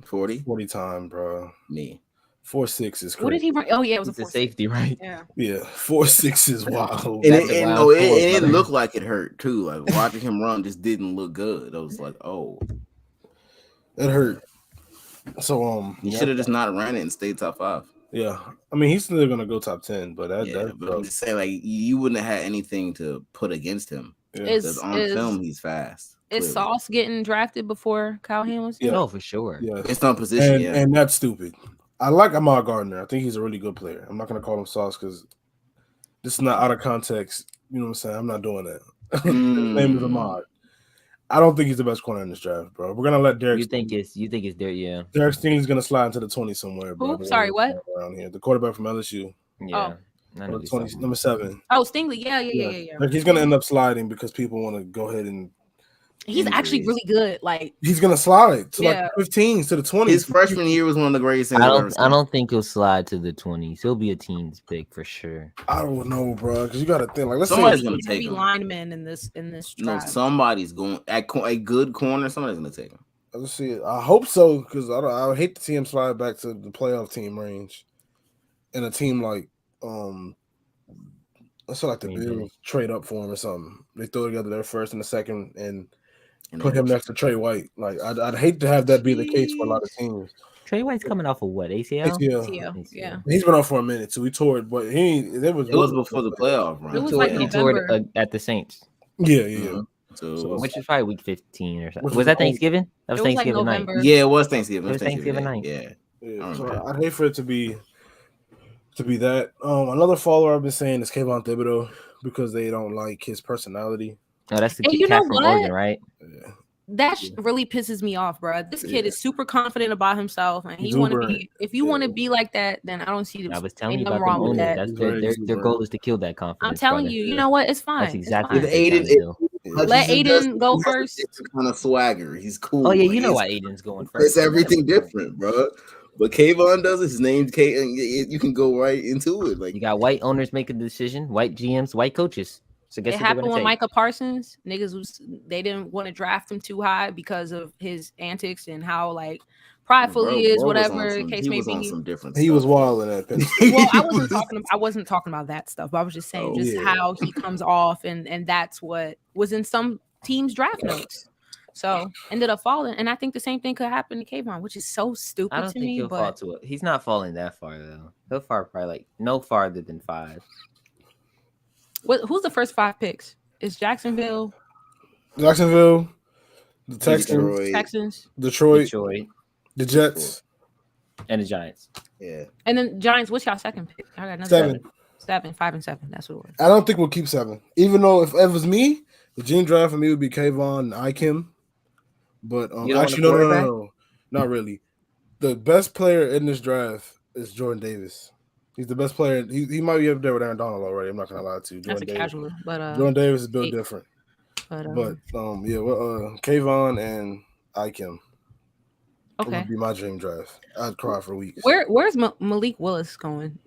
40 time, bro? Me. 4.6 is crazy. What did he run? Oh yeah, it was it's a a 4.6. safety, right? Yeah. Yeah, 4.6 is wild. And That's a wild score, it brother. looked like it hurt too. Like watching him run just didn't look good. I was like, oh, It hurt. So he should have just not ran it and stayed top 5. yeah. I mean, he's still gonna go top 10, but But I'm just saying, like, you wouldn't have had anything to put against him. yeah. Because on film, he's fast. Is clearly. Sauce getting drafted before Kyle Hamilton? Yeah. No, for sure. Yeah. It's on position, And that's stupid. I like Ahmad Gardner. I think he's a really good player. I'm not gonna call him Sauce because this is not out of context. You know what I'm saying? I'm not doing that. His name is Ahmad. I don't think he's the best corner in this draft, bro. We're gonna let Derek. You think it's there? Yeah. Derek Stingley's gonna slide into the 20 somewhere, bro. Who? Sorry, what? Around here, the quarterback from LSU, Yeah. I know 20, number 7. Oh, Stingley. Yeah. Like he's gonna end up sliding because people want to go ahead and. He's actually really good. Like He's gonna slide to Yeah. like 15s to the 20s. His freshman year was one of the greatest things I've ever seen. I don't think he'll slide to the 20s. He'll be a teens pick for sure. I don't know, bro, because you got to think like let's Somebody's say gonna he's take be him. linemen in this No, draft. somebody's going at a good corner. Somebody's gonna take him. let's see it. I hope so because I would hate to see him slide back to the playoff team range, and a team like let's say like the Green Bay. Bills trade up for him or something. They throw together their first and the second and And put him next to Trey White. Like I'd hate to have that be the case for a lot of teams. Trey White's coming off of what? ACL? ACL, yeah. He's been off for a minute too. He tore it, but it was It was before the playoff run. It was He like tore it November. at the Saints. Yeah. Mhm. So which is probably week 15 or something. Which Was was that the- Thanksgiving? That was It was like Thanksgiving night. November. yeah, it was Thanksgiving. It was Thanksgiving Day. night. Yeah. Yeah, I so remember I'd hate for it to be that. Another follower I've been saying is Kayvon Thibodeau because they don't like his personality. Oh, that's the And kid you know cat from what? Oregon, right? Yeah. That really pisses me off, bro. This kid Yeah. is super confident about himself, and he He's want to uber- be. If you want to yeah. be like that, then I don't see. I was telling you nothing about wrong them with owners. that. That's He's their very their exuberant. goal is to kill that confidence. I'm telling brother. you, you know what? It's fine. That's exactly It's what fine. they're trying to do. Let Aiden go first. It's kind of swagger. He's cool. Oh yeah, Like, you know it's- why Aiden's going first. It's everything different, bro. But Kayvon does it. His name's K, and you can go right into it. Like You got white owners making the decision, white GMs, white coaches. So guess It what they're happened gonna with take? Micah Parsons. Niggas they didn't want to draft him too high because of his antics and how like prideful bro, he is, bro was whatever on the some- case he may was on be. some different. He stuff, was bro. wild in that. Penn Well, I He wasn't talking about that stuff, but I was just saying Oh, just yeah. how he comes off, and that's what was in some teams' draft notes. So ended up falling, and I think the same thing could happen to Kayvon, which is so I stupid don't to think me. he'll fall But to it. He's not falling that far though. He'll fall probably like no farther than 5. who's the first 5 picks? Is Jacksonville, Jacksonville, the Texans, Detroit. Texans, Detroit, Detroit the Jets, and the Giants. Yeah. and then Giants? What's y'all second pick? I got another 7. 7, 5, and 7. That's what it was. I don't think we'll keep 7. Even though if it was me, the gene draft for me would be Kayvon and Ikem. But You don't actually, want a quarterback? no, not really. The best player in this draft is Jordan Davis. He's the best player. He might be up there with Aaron Donald already. I'm not gonna lie to you. That's Jordan a Davis. casual, but Jordan Davis is built eight. different. but Yeah, Kayvon and Ikem okay. would be my dream draft. I'd cry for weeks. Where's Malik Willis going?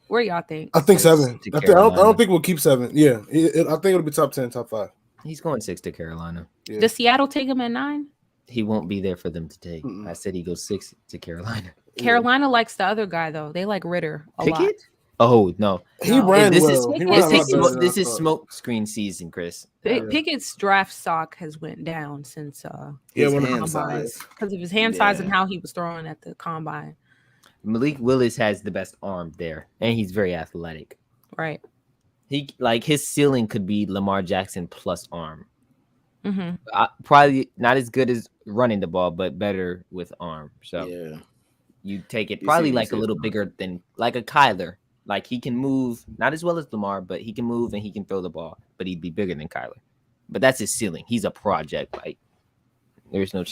Where y'all think? I think 7. To I Carolina. don't think we'll keep 7. Yeah, I think it'll be top 10, top 5. He's going 6 to Carolina. Yeah. Does Seattle take him at 9? He won't be there for them to take. Mm-mm. I said he goes 6 to Carolina. Carolina likes the other guy though. They like Ritter a lot. Pickett? Oh no. He No. ran This well. is- He This ran a lot This is better smoke, than this I is thought. smoke screen season, Chris. Pickett's draft stock has went down since Yeah, His when hand combine size. because of his hand size and Yeah. how he was throwing at the combine. Malik Willis has the best arm there, and he's very athletic. Right. He like his ceiling could be Lamar Jackson plus arm. Mm-hmm. Probably not as good as running the ball, but better with arm. So Yeah. you take it You probably see- like you a see little it. bigger than like a Kyler. Like he can move, not as well as Lamar, but he can move and he can throw the ball. But he'd be bigger than Kyler. But that's his ceiling. He's a project. Like there's no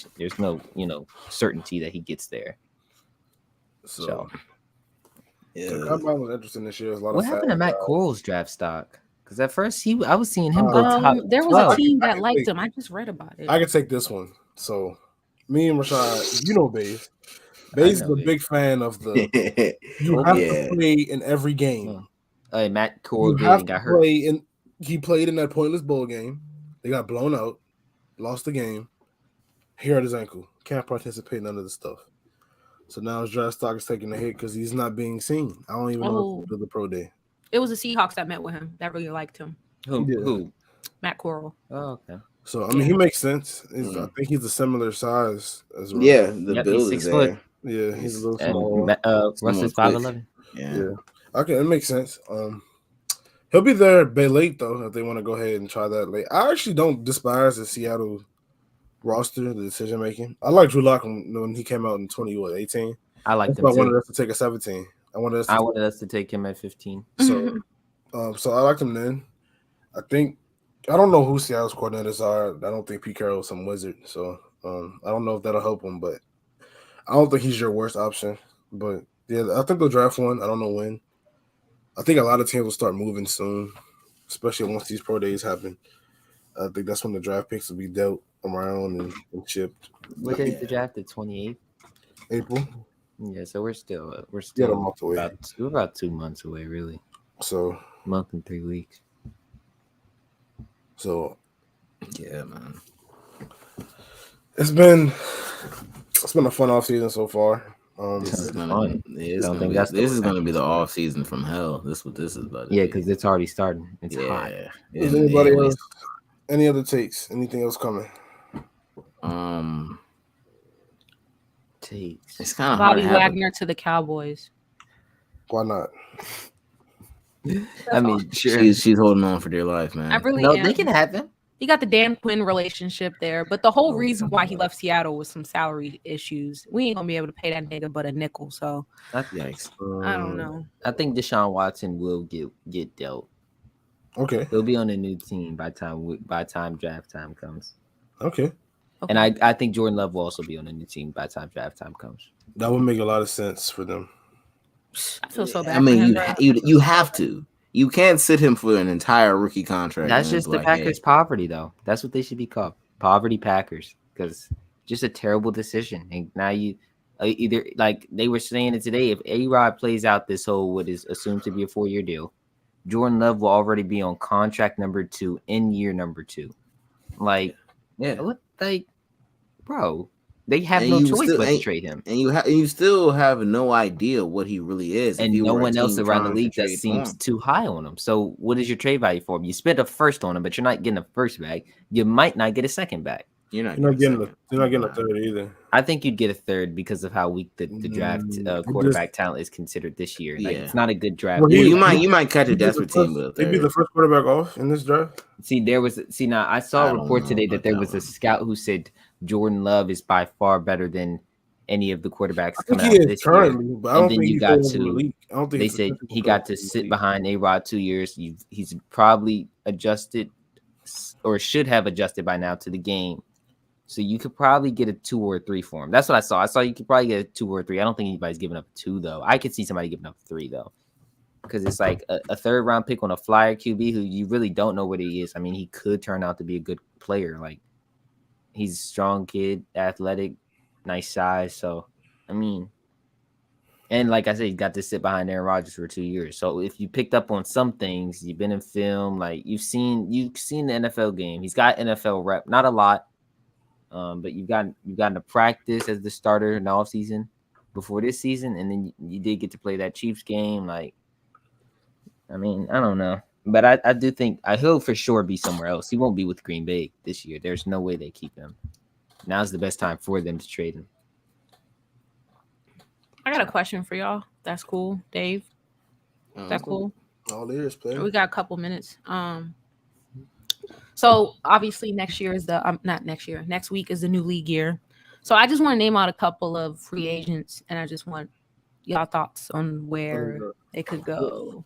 certainty that he gets there. So The Yeah. combine was interesting this year. There's a lot what of happened to fast Matt guys. Coral's draft stock? Because at first I was seeing him go top. There was 12. a team I that can liked think- him. I just read about it. I can take this one. So, me and Rashad, you know Baze. Baze is know a Baze. big fan of the. You have Yeah. to play in every game. Matt Coral You did have and to got hurt. play in. He played in that pointless bowl game. They got blown out, lost the game. He hurt his ankle. Can't participate in none of the stuff. So now his draft stock is taking a hit because he's not being seen. I don't even know if the pro day. It was the Seahawks that met with him that really liked him. Who? Yeah. Who? Matt Corral. Oh, okay. So I mean, he makes sense. I Mm. think he's a similar size as well. Yeah, the Yep, build he's is 6 there. foot. Yeah, he's a little And small. Russ Someone is quick. 5'11". Yeah. Yeah. Okay, it makes sense. He'll be there late though if they want to go ahead and try that late. I actually don't despise the Seattle roster, the decision making. I like Drew Lock when he came out in 2018. I like That's them why I wanted too. us to take a 17. I wanted us to I wanted us to take him at 15. so so I liked him then. I don't know who Seattle's coordinators are. I don't think Pete Carroll is some wizard. So I don't know if that'll help him, but I don't think he's your worst option. But yeah, I think they'll draft one. I don't know when. I think a lot of teams will start moving soon, especially once these pro days happen. I think that's when the draft picks will be dealt around and shipped. What day is the draft? The 28th. April. Yeah, so we're still Yeah, a month away. we're about 2 months away, really. So Month and 3 weeks. Yeah, man. it's been a fun off season so far. This is Sounds gonna fun. be, it's I don't gonna think be, that's the this is word. gonna be the off season from hell. This what this is about. to Yeah, be. because it's already starting. It's hot. yeah. Is And- anybody and else? Any other takes? Anything else coming? Takes. It's kind of hard Bobby to have. Wagner to the Cowboys. Why not? I mean, sure. She's holding on for dear life, man. I really No, am. they can have him. He got the Dan Quinn relationship there, but the whole Oh, reason why he left Seattle was some salary issues. We ain't gonna be able to pay that nigga but a nickel, so Yikes. I don't know. I think Deshaun Watson will get dealt. Okay. He'll be on a new team by time draft time comes. Okay. And I think Jordan Love will also be on a new team by time draft time comes. That would make a lot of sense for them. I feel so bad. I mean, for him, you have to. You can't sit him for an entire rookie contract. That's and just be the like, Packers' hey. poverty, though. That's what they should be called, poverty Packers, because just a terrible decision. And now you either like they were saying it today. If A-Rod plays out this whole what is assumed to be a 4-year deal, Jordan Love will already be on contract number 2 in year number 2. Like, Yeah. what, like, bro, they have And no you choice still- but to trade him. And you still have no idea what he really is. And if you no were a one else team around the trying to league that trade for seems him. too high on him. So what is your trade value for him? You spent a first on him, but you're not getting a first back. You might not get a second back. You're not You're not getting second. a third either. I think you'd get a third because of how weak the draft it quarterback talent is considered this year. Like, Yeah. it's not a good draft. Well, Well, he- you might catch a He'd be the desperate team first- with a He'd be the third. first quarterback off in this draft. Now I saw I a don't report know today about that there that was a one. scout who said Jordan Love is by far better than any of the quarterbacks I think coming he out is this year. currently, but I And don't then think you he's got going to the to- league. I don't think They it's a said physical he got to in the sit league. behind A-Rod 2 years. He's probably adjusted or should have adjusted by now to the game. So you could probably get a 2 or a 3 for him. That's what I saw. I saw you could probably get a 2 or a 3. I don't think anybody's giving up 2 though. I could see somebody giving up 3 though, because it's like a third round pick on a flyer QB who you really don't know what he is. I mean, he could turn out to be a good player. Like, he's a strong kid, athletic, nice size. So I mean, and like I said, he got to sit behind Aaron Rodgers for 2 years. So if you picked up on some things, you've been in film, like you've seen the NFL game. He's got NFL rep, not a lot. But you've gotten to practice as the starter in the offseason before this season, and then you did get to play that Chiefs game. Like, I mean, I don't know, but I do think he'll for sure be somewhere else. He won't be with Green Bay this year. There's no way they keep him. Now's the best time for them to trade him. I got a question for y'all. That's cool, Dave. That cool. All ears, player. We got a couple minutes. So obviously next year is next week is the new league year. So I just want to name out a couple of free agents, and I just want y'all thoughts on where they could go.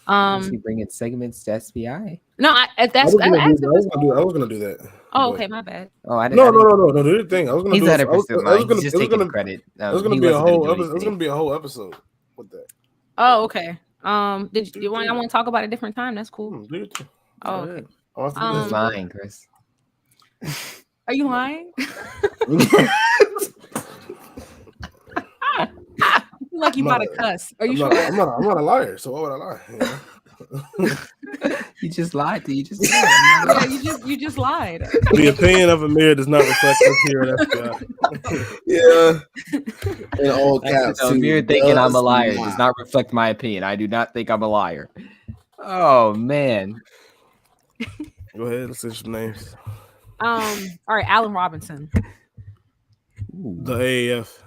He bringing segments to SBI. No, I that's was gonna that's do that. I was gonna do that. oh, But- okay, my bad. Oh, I didn't. No. Do the thing. I was gonna He's do it. 100%. I was gonna. He's just It was taking gonna. credit. It was gonna He be a wasn't gonna whole. do It was anything. gonna be a whole episode with that. Oh, okay. Did you want? I want to talk about a different time. That's cool. Do your thing. Oh, okay. I want to do He's this. lying, Chris. Are you lying? You like you I'm about not to cuss? Are you I'm sure? not, I'm not a liar. So why would I lie? You know? You just lied to you. Just Yeah, you just lied. The opinion of Amir does not reflect us here at FBI. Yeah. In all caps. So too. you're thinking I'm a Does liar. not. Does not reflect my opinion. I do not think I'm a liar. Oh man. Go ahead. Let's say some names. All right, Allen Robinson. The AAF.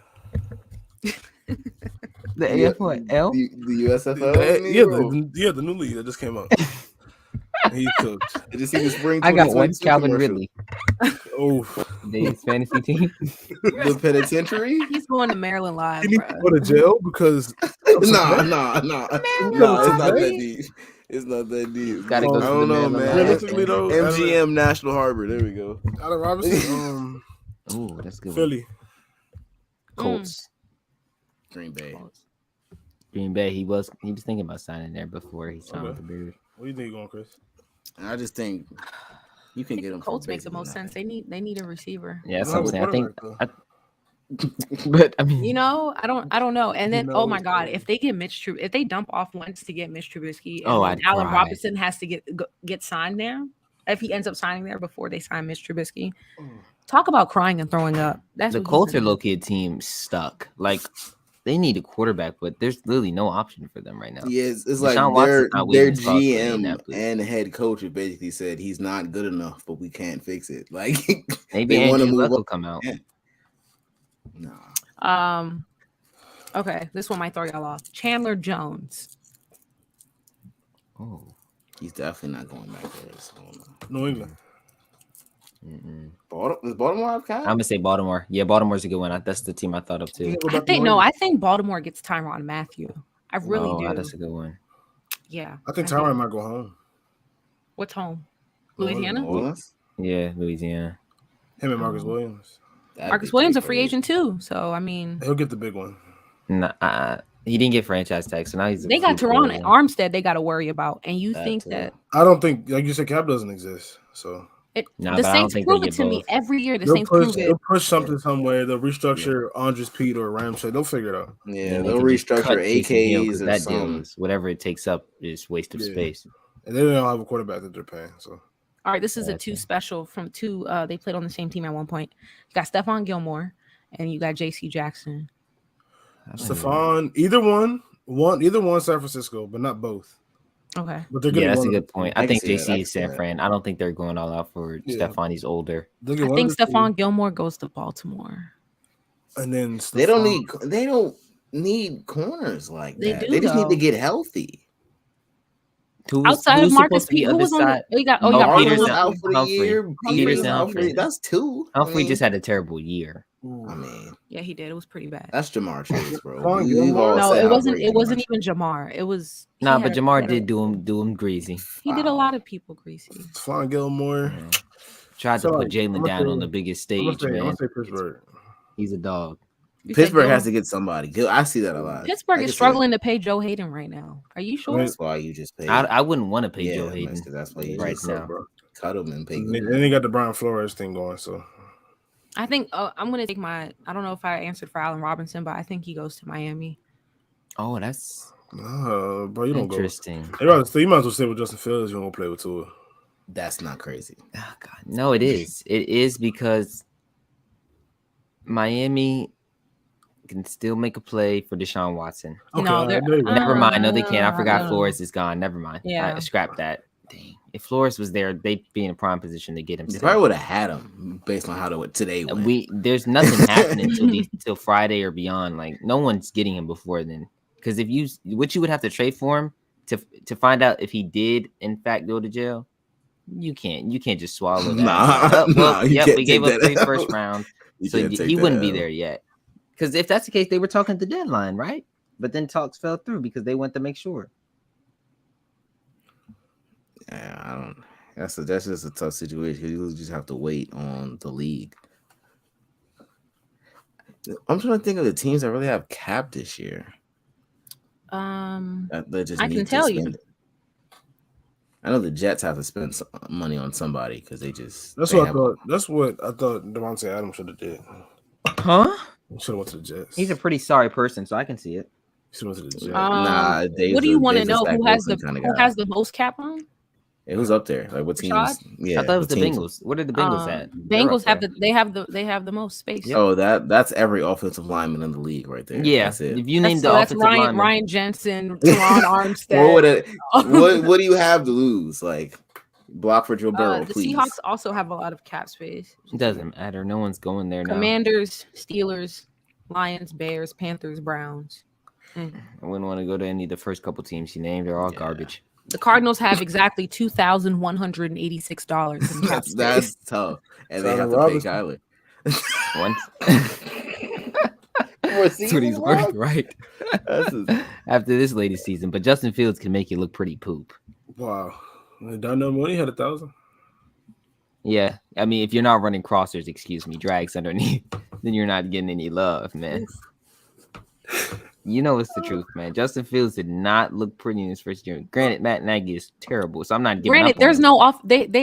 The AF what? L? The USFL. The new league that just came out. He's cooked. Did you see the spring? I got one 2022 Calvin commercial? Ridley. Oh, Dave's fantasy team. The penitentiary? He's going to Maryland Live. he needs to bruh. go to jail because No. It's not that today? deep. It's not that deep. Gotta go I to don't the know, Maryland man. Lions. realistically though, MGM National Harbor. There we go. Allen Robinson, Ooh, that's a good. One. Philly. Colts. Green Bay. Green Bay. He was thinking about signing there before he signed with the Bears. What do you think going, Chris? I just think you can get them. Colts make the most sense. They need a receiver. Yeah, that's They what I'm don't saying. have a I think. quarterback, But I mean, You know, I don't know. And then, You oh know, my God, if they get if they dump off Wentz to get Mitch Trubisky, and Oh, then I'd Allen cry. Robinson has to get signed there, if he ends up signing there before they sign Mitch Trubisky, talk about crying and throwing up. That's the what he's Colts are gonna do. low-key a team stuck. Like, they need a quarterback, but there's literally no option for them right now. Yeah, it's Deshaun like Watson's not their winning his calls for GM Indianapolis. and head coach have basically said he's not good enough, but we can't fix it. Like Maybe they wanna Andrew move Luck on. will come out. Yeah. Nah. Okay, this one might throw y'all off. Chandler Jones. Oh, He's definitely not going back there. So, New England. Does Baltimore have Cap? I'm gonna say Baltimore. Yeah, Baltimore's a good one. That's the team I thought of too. I think Baltimore gets Tyrann Mathieu. I really do. That's a good one. Yeah. I think Tyrann might go home. What's home? New Louisiana? Orleans? Yeah, Louisiana. Him and Marcus Williams. Marcus Williams a free agent too. So I mean, He'll get the big one. Nah, he didn't get franchise tag, so now he's. They got Teron and Armstead. They got to worry about, and you think too. that I don't think, like you said, Cap doesn't exist. So the Saints prove it to me every year. The Saints prove it. They'll push something somewhere. They'll restructure Andres Pete or Ramsey. They'll figure it out. Yeah, they'll restructure AKs or that something. deal is whatever it takes up is waste of space. And they don't have a quarterback that they're paying. So all right, this is a two special from two. They played on the same team at one point. You got Stephon Gilmore and you got J.C. Jackson. Stephon, either one, San Francisco, but not both. Okay. But they're that's a good point. I think see JC is San Fran. I don't think they're going all out for Stephon. He's older. I think Stephon Gilmore goes to Baltimore. And then they don't need corners like that. They just need to get healthy. Outside of Marcus Peters, who was on the, you got Peterson out for the year. Peterson. That's two. Humphrey just had a terrible year. I mean, yeah, he did. It was pretty bad. That's Jamar Chase, bro. No, it wasn't. It wasn't even Jamar. It was. Nah, but Jamar did do him greasy. He did a lot of people greasy. Stephon Gilmore tried to put Jalen down on the biggest stage, man. I'm gonna say Pittsburgh. He's a dog. Pittsburgh has to get somebody. I see that a lot. Pittsburgh is struggling to pay Joe Hayden right now. Are you sure? That's why you just pay. I wouldn't want to pay Joe Hayden. That's why you right just now. Cut him and pay. And then they got the Brian Flores thing going. So I think I'm gonna take my. I don't know if I answered for Allen Robinson, but I think he goes to Miami. Oh, that's bro, you don't interesting. Go. You might as well stay with Justin Fields. You won't play with Tua. That's not crazy. Oh, God. No, it is. It is because Miami can still make a play for Deshaun Watson. Okay, no, never mind. No, they can't. I forgot Flores is gone. Never mind. Yeah, scrap that. Dang. If Flores was there, they'd be in a prime position to get him. They probably would have had him based on how today went. There's nothing happening until Friday or beyond. Like no one's getting him before then. Because if you would have to trade for him to find out if he did in fact go to jail, you can't just swallow that. We gave up 3 first round, so he wouldn't be there yet. Because if that's the case, they were talking at the deadline, right? But then talks fell through because they went to make sure. Yeah, I don't. That's just a tough situation because you just have to wait on the league. I'm trying to think of the teams that really have cap this year. I can tell you. I know the Jets have to spend some money on somebody because they just. That's what I thought Devontae Adams should have did. Huh? He should have went to the Jets. He's a pretty sorry person, so I can see it. He should have went to the Jets. What do you want to know? Who has the most cap room? It was up there. Like what teams? Yeah, I thought it was the Bengals. What are the Bengals at? Bengals have the most space. Yep. Oh, that's every offensive lineman in the league right there. Yeah, that's it. If you name the offensive lineman, Ryan Jensen, Teron Armstead. What do you have to lose? Like block for Joe Burrow, the please. Seahawks also have a lot of cap space. It doesn't matter. No one's going there now. Commanders, Steelers, Lions, Bears, Panthers, Browns. I wouldn't want to go to any of the first couple teams you named. They're all garbage. The Cardinals have exactly $2,186 in cap space. That's tough, and they have to pay Kyler. Once. That's what he's worth, right? After this latest season, but Justin Fields can make you look pretty poop. Wow, Darnell Mooney had 1,000. Yeah, I mean, if you're not running crossers, drags underneath, then you're not getting any love, man. You know it's the truth, man. Justin Fields did not look pretty in his first year. Granted, Matt Nagy is terrible, so I'm not giving up. There's no off. And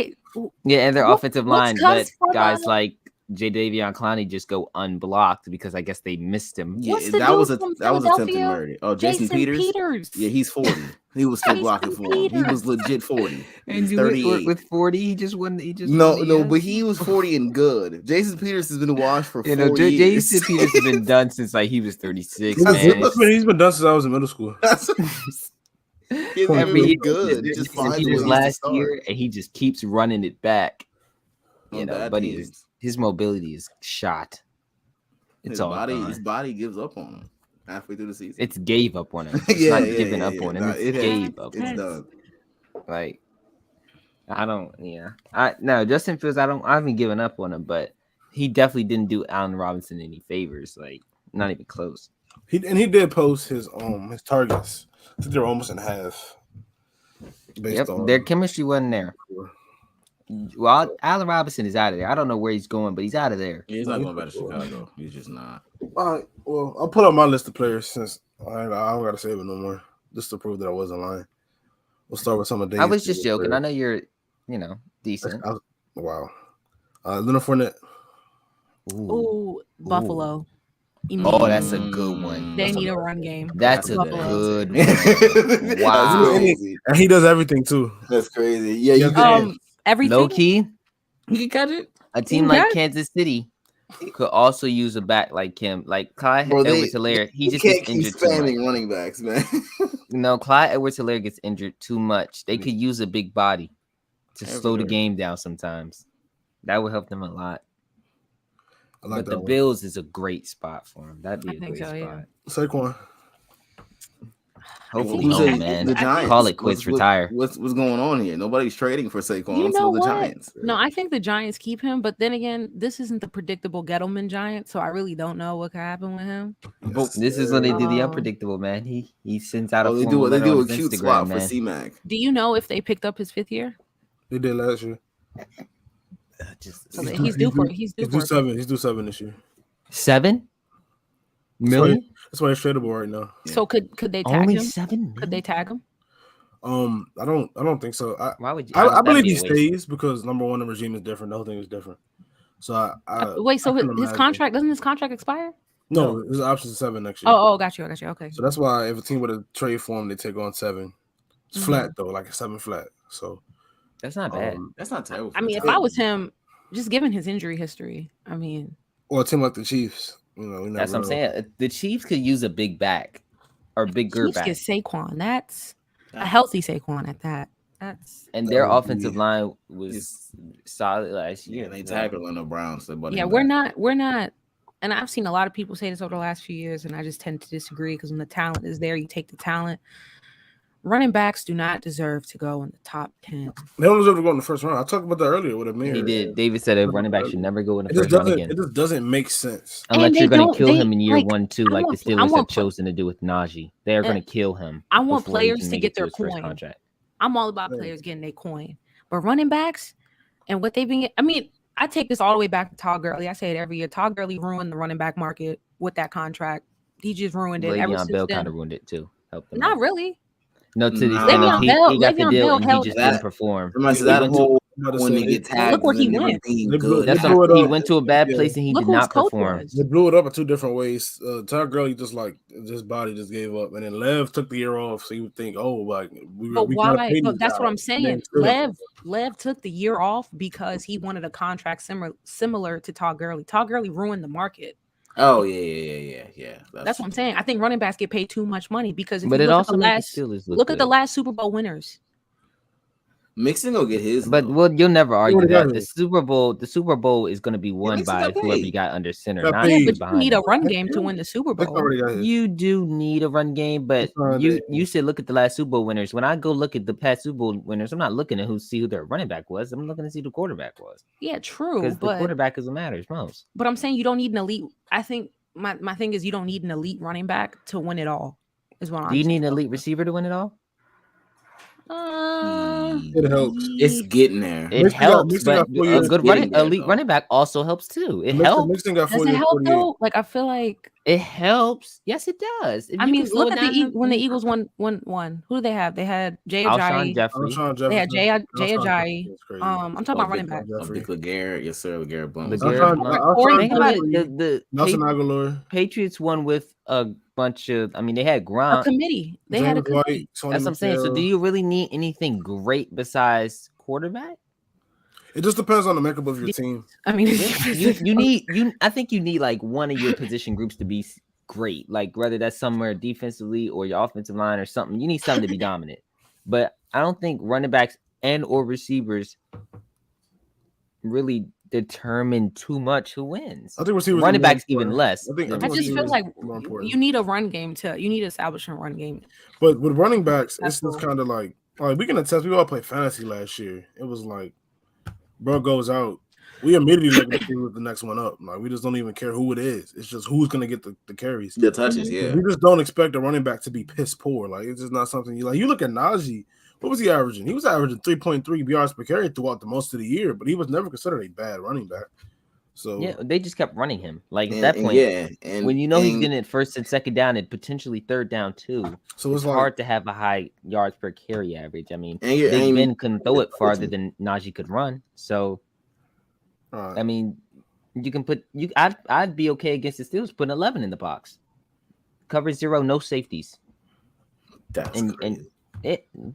their offensive line, but guys like Jadeveon Clowney just go unblocked because I guess they missed him. Yeah, that was attempted murder. Oh, Jason Peters. Yeah, he's 40. He was still blocking for him. He was legit 40. And 38. With 40, he just won. But he was 40 and good. Jason Peters has been washed for 4 years. Jason Peters has been done since he was 36. Man. He's been done since I was in middle school. He's been good. He just last year, and he just keeps running it back. But his mobility is shot. His body gives up on him halfway through the season. It's gave up on him. It's not giving up on him. It's gave up. It's done. Like I don't. Yeah. I no Justin Fields. I haven't given up on him, but he definitely didn't do Allen Robinson any favors. Like not even close. He did post his targets. I think they were almost in half. Based on Their chemistry wasn't there. Well, Allen Robinson is out of there. I don't know where he's going, but he's out of there. He's not going back to Chicago. He's just not. All right. Well, I'll pull up my list of players since I don't got to save it no more, just to prove that I wasn't lying. We'll start with some of the. I was just joking. I know you're, decent. Wow. Leonard Fournette. Ooh, Buffalo. Oh, that's a good one. They need a run game. That's a Buffalo. good one. Wow. And he does everything too. That's crazy. Yeah, you Everything. Low key, you can catch it. a team like Kansas City could also use a back like him, like Clyde Edwards-Helaire. He just can't gets keep injured too spamming much. running backs, man. No, Clyde Edwards-Helaire gets injured too much. They could use a big body to slow the game down sometimes. That would help them a lot. But the Bills is a great spot for him. That'd be a great spot. Yeah. Saquon. Hopefully, no, man. The Giants. Call it quits. Retire. What's going on here? Nobody's trading for Saquon. You know the what? Giants. No, I think the Giants keep him, but then again, this isn't the predictable Gettleman Giant, so I really don't know what could happen with him. This is when they do the unpredictable, man. He sends out they do a cute swap for C-Mac. Do you know if they picked up his 5th year? They did last year. He's due 7. He's due 7 this year. 7 million. That's why he's tradable right now. So could they tag Only him? 7 million? Could they tag him? I don't think so. Why would you? I believe he stays because number one, the regime is different. The whole thing is different. So wait. So his contract doesn't his contract expire? No, his option is 7 next year. Oh, got you. Okay. So that's why if a team with a trade for him, they take on 7. It's flat though, like a 7 flat. So that's not bad. That's not terrible. I mean, if I was him, just given his injury history, I mean, or a team like the Chiefs, that's what I'm saying. The Chiefs could use a big back or bigger back. Chiefs get Saquon. That's a healthy Saquon at that. And their offensive line was solid last year. Yeah, they tackled on the Browns. We're not. And I've seen a lot of people say this over the last few years, and I just tend to disagree because when the talent is there, you take the talent. Running backs do not deserve to go in the top 10. They don't deserve to go in the first round. I talked about that earlier with Amir. He did. David said a running back should never go in the first round again. It just doesn't make sense. Unless you're going to kill him in year 1, 2, like the Steelers have chosen to do with Najee. They are going to kill him. I want players to get their coin. I'm all about players getting their coin. But running backs and what they've been getting, I mean, I take this all the way back to Todd Gurley. I say it every year. Todd Gurley ruined the running back market with that contract. He just ruined it. Le'Veon Bell kind of ruined it too. Helped them Not really. No, to the extent of he got the deal and he just didn't perform. That whole when they get tagged, look where he went. He went to a bad place and he did not perform. They blew it up in 2 different ways. Todd Gurley just like his body just gave up, and then Lev took the year off, so you would think, oh, like but why? But that's what I'm saying. Lev took the year off because he wanted a contract similar to Todd Gurley. Todd Gurley ruined the market. Oh yeah. That's what I'm saying. I think running backs get paid too much money because if but you it also look at the last Super Bowl winners. Mixon will get his, but you'll never argue that the Super Bowl is going to be won by whoever you got under center. Not but you need a run game to win the Super Bowl. You do need a run game, but you said look at the last Super Bowl winners. When I go look at the past Super Bowl winners, I'm not looking at see who their running back was. I'm looking to see who the quarterback was. Yeah, true. Because the quarterback is what matters most. But I'm saying you don't need an elite. I think my thing is you don't need an elite running back to win it all. Is what I'm saying. Do you need an elite receiver to win it all? It helps. It's getting there. It helps, but a good elite running back also helps too. It helps. Does it help though? Like I feel like it helps. Yes, it does. I mean, look at when the Eagles won. Who do they have? They had Jay Ajayi. They had Jay Ajayi. I'm talking about running back. LeGarrette, yes sir, LeGarrette Blount. Think about it. Nelson Aguilar. Patriots won with a bunch of. I mean, they had Gronk. A committee. They had a committee. That's what I'm saying. So, do you really need anything great besides quarterback? It just depends on the makeup of your team. I mean, I think you need like one of your position groups to be great, like whether that's somewhere defensively or your offensive line or something. You need something to be dominant. But I don't think running backs and or receivers really determine too much who wins. I think receivers running backs even less. I just feel like you need a run game you need to establish a run game. But with running backs, it's just kind of like Like we can attest, we all played fantasy last year. It was like, bro goes out, we immediately look at the next one up. Like we just don't even care who it is. It's just who's gonna get the carries. The touches, yeah. We just don't expect a running back to be piss poor. Like it's just not something you like. You look at Najee. What was he averaging? He was averaging 3.3 yards per carry throughout the most of the year, but he was never considered a bad running back. So Yeah, they just kept running him. Like at that point, when you know he's getting it first and second down and potentially third down too, so it's like, hard to have a high yards per carry average. I mean, And Big Ben couldn't throw it farther than Najee could run. So, right. I mean, you can put you. I'd be okay against the Steelers putting 11 in the box, cover 0, no safeties. That's and crazy.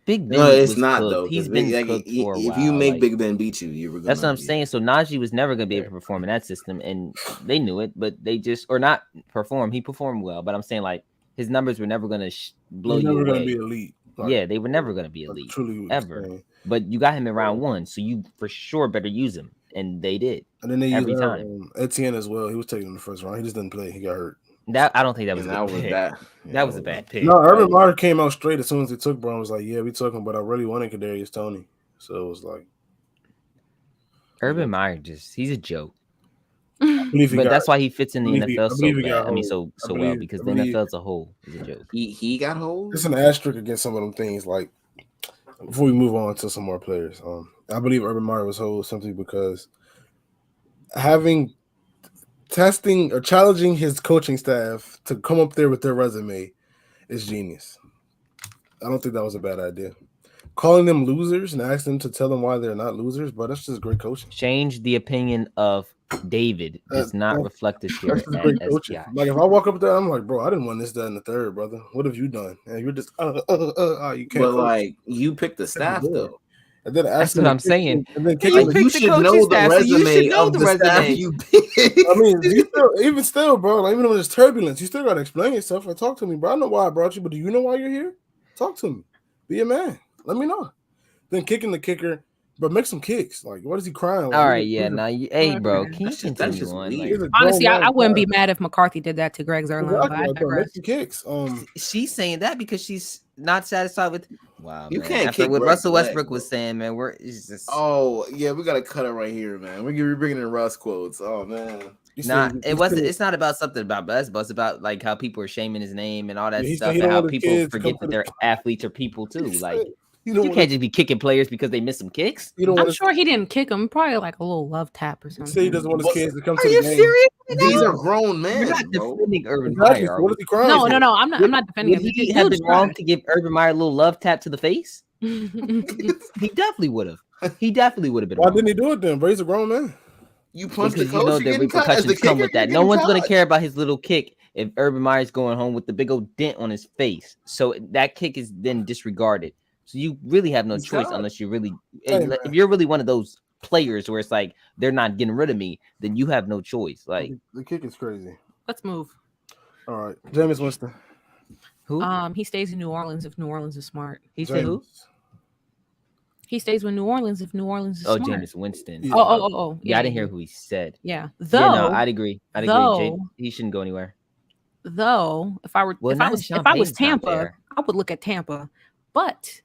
Big Ben. No, it's was not cooked. though. He's been cooked for a while. If you make like, Big Ben beat you, you were. That's what I'm saying. So Najee was never going to be able to perform in that system, and they knew it, but they just or not perform. He performed well, but I'm saying like his numbers were never going to blow He's you never away. Gonna be elite. Like, yeah, they were never going to be elite, truly ever. Insane. But you got him in round 1, so you for sure better use him, and they did. And then they every used time. Etienne as well. He was taken in the first round. He just didn't play. He got hurt. That I don't think that was that was bad. That was a bad pick. No, Urban Meyer came out straight as soon as they took Brown. Was like, yeah, we took him, but I really wanted Kadarius Toney. So it was like Urban Meyer he's a joke. But that's why he fits in the NFL so bad. I mean, so well because the NFL as a whole is a joke. He got hold. It's an asterisk against some of them things. Like before we move on to some more players, I believe Urban Meyer was whole simply because testing or challenging his coaching staff to come up there with their resume is genius. I don't think that was a bad idea. Calling them losers and asking them to tell them why they're not losers, but that's just great coaching. Change the opinion of David does not reflect this here. Like if I walk up there, I'm like, bro, I didn't want this, that, and the third, brother. What have you done? And you're just you can't. But like you picked the staff though. And then that's what I'm saying. And then you should know the resume of the staff you picked. I mean, even still, bro. Like, even though there's turbulence, you still gotta explain yourself. Like, talk to me, bro. I know why I brought you, but do you know why you're here? Talk to me. Be a man. Let me know. Then kicking the kicker, but make some kicks. Like, what is he crying? Like, all right, yeah. Now, hey, bro, can you continue on? Like, honestly, I wouldn't be mad if McCarthy did that to Greg Zuerlein. Exactly, make some kicks. She's saying that because she's not satisfied with. Wow, you man. can't After kick what Russell Westbrook leg, was saying, man. It's just. Oh yeah, we gotta cut it right here, man. We're bringing in Russ quotes. Oh man. It's not about something about basketball. It's about like how people are shaming his name and all that stuff, and how people forget that they're athletes or people too. Like you can't just be kicking players because they miss some kicks. I'm sure he didn't kick him. Probably like a little love tap or something. Say he doesn't want his kids to come to the game. Are you serious? These are grown men. You're not defending Urban Meyer. What is he crying? No. I'm not defending him. He had been wrong to give Urban Meyer a little love tap to the face. He definitely would have. He definitely would have been. Why didn't he do it then? Bro, he's a grown man. You punched because the coach. You know the repercussions come with that. No one's going to care about his little kick if Urban Meyer's going home with the big old dent on his face. So that kick is then disregarded. So you really have no choice unless you really, if you're really one of those players where it's like they're not getting rid of me, then you have no choice. Like the kick is crazy. Let's move. All right, Jameis Winston. Who? He stays in New Orleans if New Orleans is smart. He said who? He stays with New Orleans if New Orleans is smart. Jameis Winston. Yeah. Oh. Yeah, I didn't hear who he said. Yeah. I'd agree. He shouldn't go anywhere. Though, if I was Tampa, I would look at Tampa. But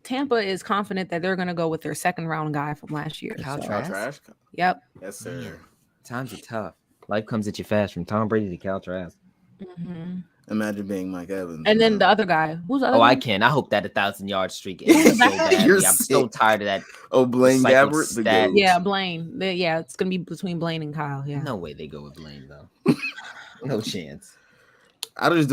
Tampa is confident that they're going to go with their second round guy from last year. Kyle Trask? Yep. Yes, sir. Times are tough. Life comes at you fast from Tom Brady to Kyle Trask. Mm-hmm. Imagine being Mike Evans. And then the other guy. Who's the other guy? I can. I hope that 1,000-yard streak ends so badly. I'm so tired of that. Oh, Blaine Gabbert? Yeah, Blaine. Yeah, it's going to be between Blaine and Kyle. Yeah. No way they go with Blaine, though. No chance. I just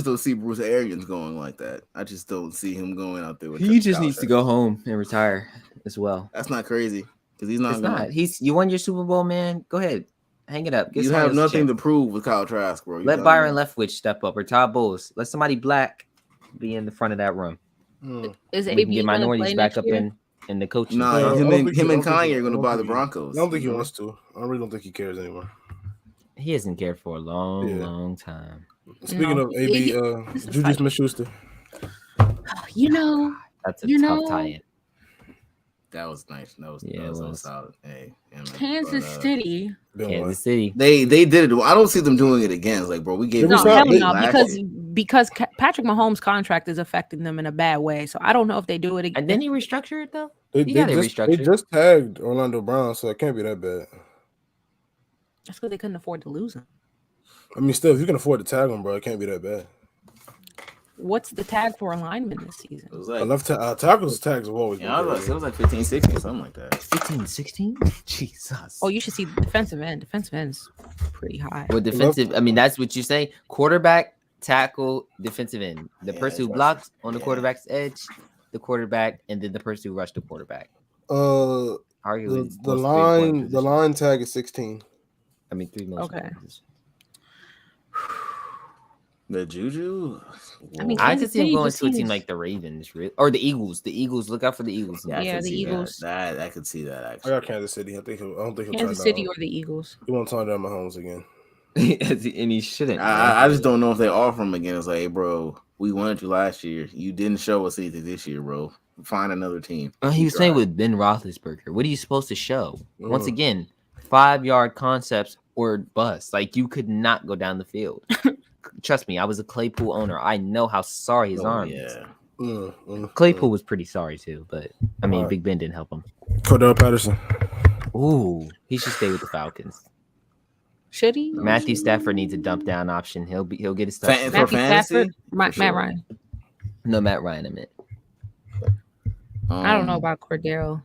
don't see Bruce Arians going like that. I just don't see him going out there with. He just needs to go home and retire as well. That's not crazy because he's not. It's not. You won your Super Bowl, man. Go ahead, hang it up. You have nothing to prove with Kyle Trask, bro. Let Byron Leftwich step up or Todd Bowles. Let somebody black be in the front of that room. Is we can get minorities back up in the coaching. Nah, him and Kanye are going to buy the Broncos. I don't think he wants to. I really don't think he cares anymore. He hasn't cared for a long time. Speaking of AB, Juju Smith-Schuster. That's a tough tie-in. That was nice. That was so solid. Hey, Kansas City. Kansas City. They did it. I don't see them doing it again. It's like, bro, we gave hell no, because because Patrick Mahomes' contract is affecting them in a bad way. So I don't know if they do it again. And then he restructured it though. They Yeah, they just restructured. tagged Orlando Brown, so it can't be that bad. That's because they couldn't afford to lose him. I mean, still, if you can afford to tag him, bro, it can't be that bad. What's the tag for a lineman this season? It was I like, love tackles. Tags have always been. yeah, it was like 15, 16, something like that. 15, 16? Jesus. Oh, you should see the defensive end. Defensive end's pretty high. Well, defensive. I mean, that's what you say. Quarterback, tackle, defensive end. The Yeah, person who that's blocks on the yeah. quarterback's edge, the quarterback, and then the person who rushed the quarterback. The Arguably, the line tag is 16. I mean, 3 most. Okay. important positions. The Juju. I mean, I Kansas could see him City going just to a team seems- like the Ravens, or the Eagles. The Eagles. Look out for the Eagles. I Yeah, could the see Eagles. That I could see that I actually. got Kansas City. I don't think he'll Kansas turn City down. or the Eagles. He won't turn down Mahomes again. And he shouldn't. I just don't know if they offer him again. It's like, hey, bro, we wanted you last year. You didn't show us anything this year, bro. Find another team. He was saying with Ben Roethlisberger, what are you supposed to show? Once Mm. again, 5-yard concepts or bust. Like you could not go down the field. Trust me, I was a Claypool owner. I know how sorry his arm is. Yeah. Claypool was pretty sorry too, but I mean, Alright. Big Ben didn't help him. Cordell Patterson. Ooh, he should stay with the Falcons. Should he? Matthew Stafford needs a dump down option. He'll get his stuff. Fan- for Matthew fantasy? Stafford, Matt sure. Ryan. No, Matt Ryan. I meant. I don't know about Cordero.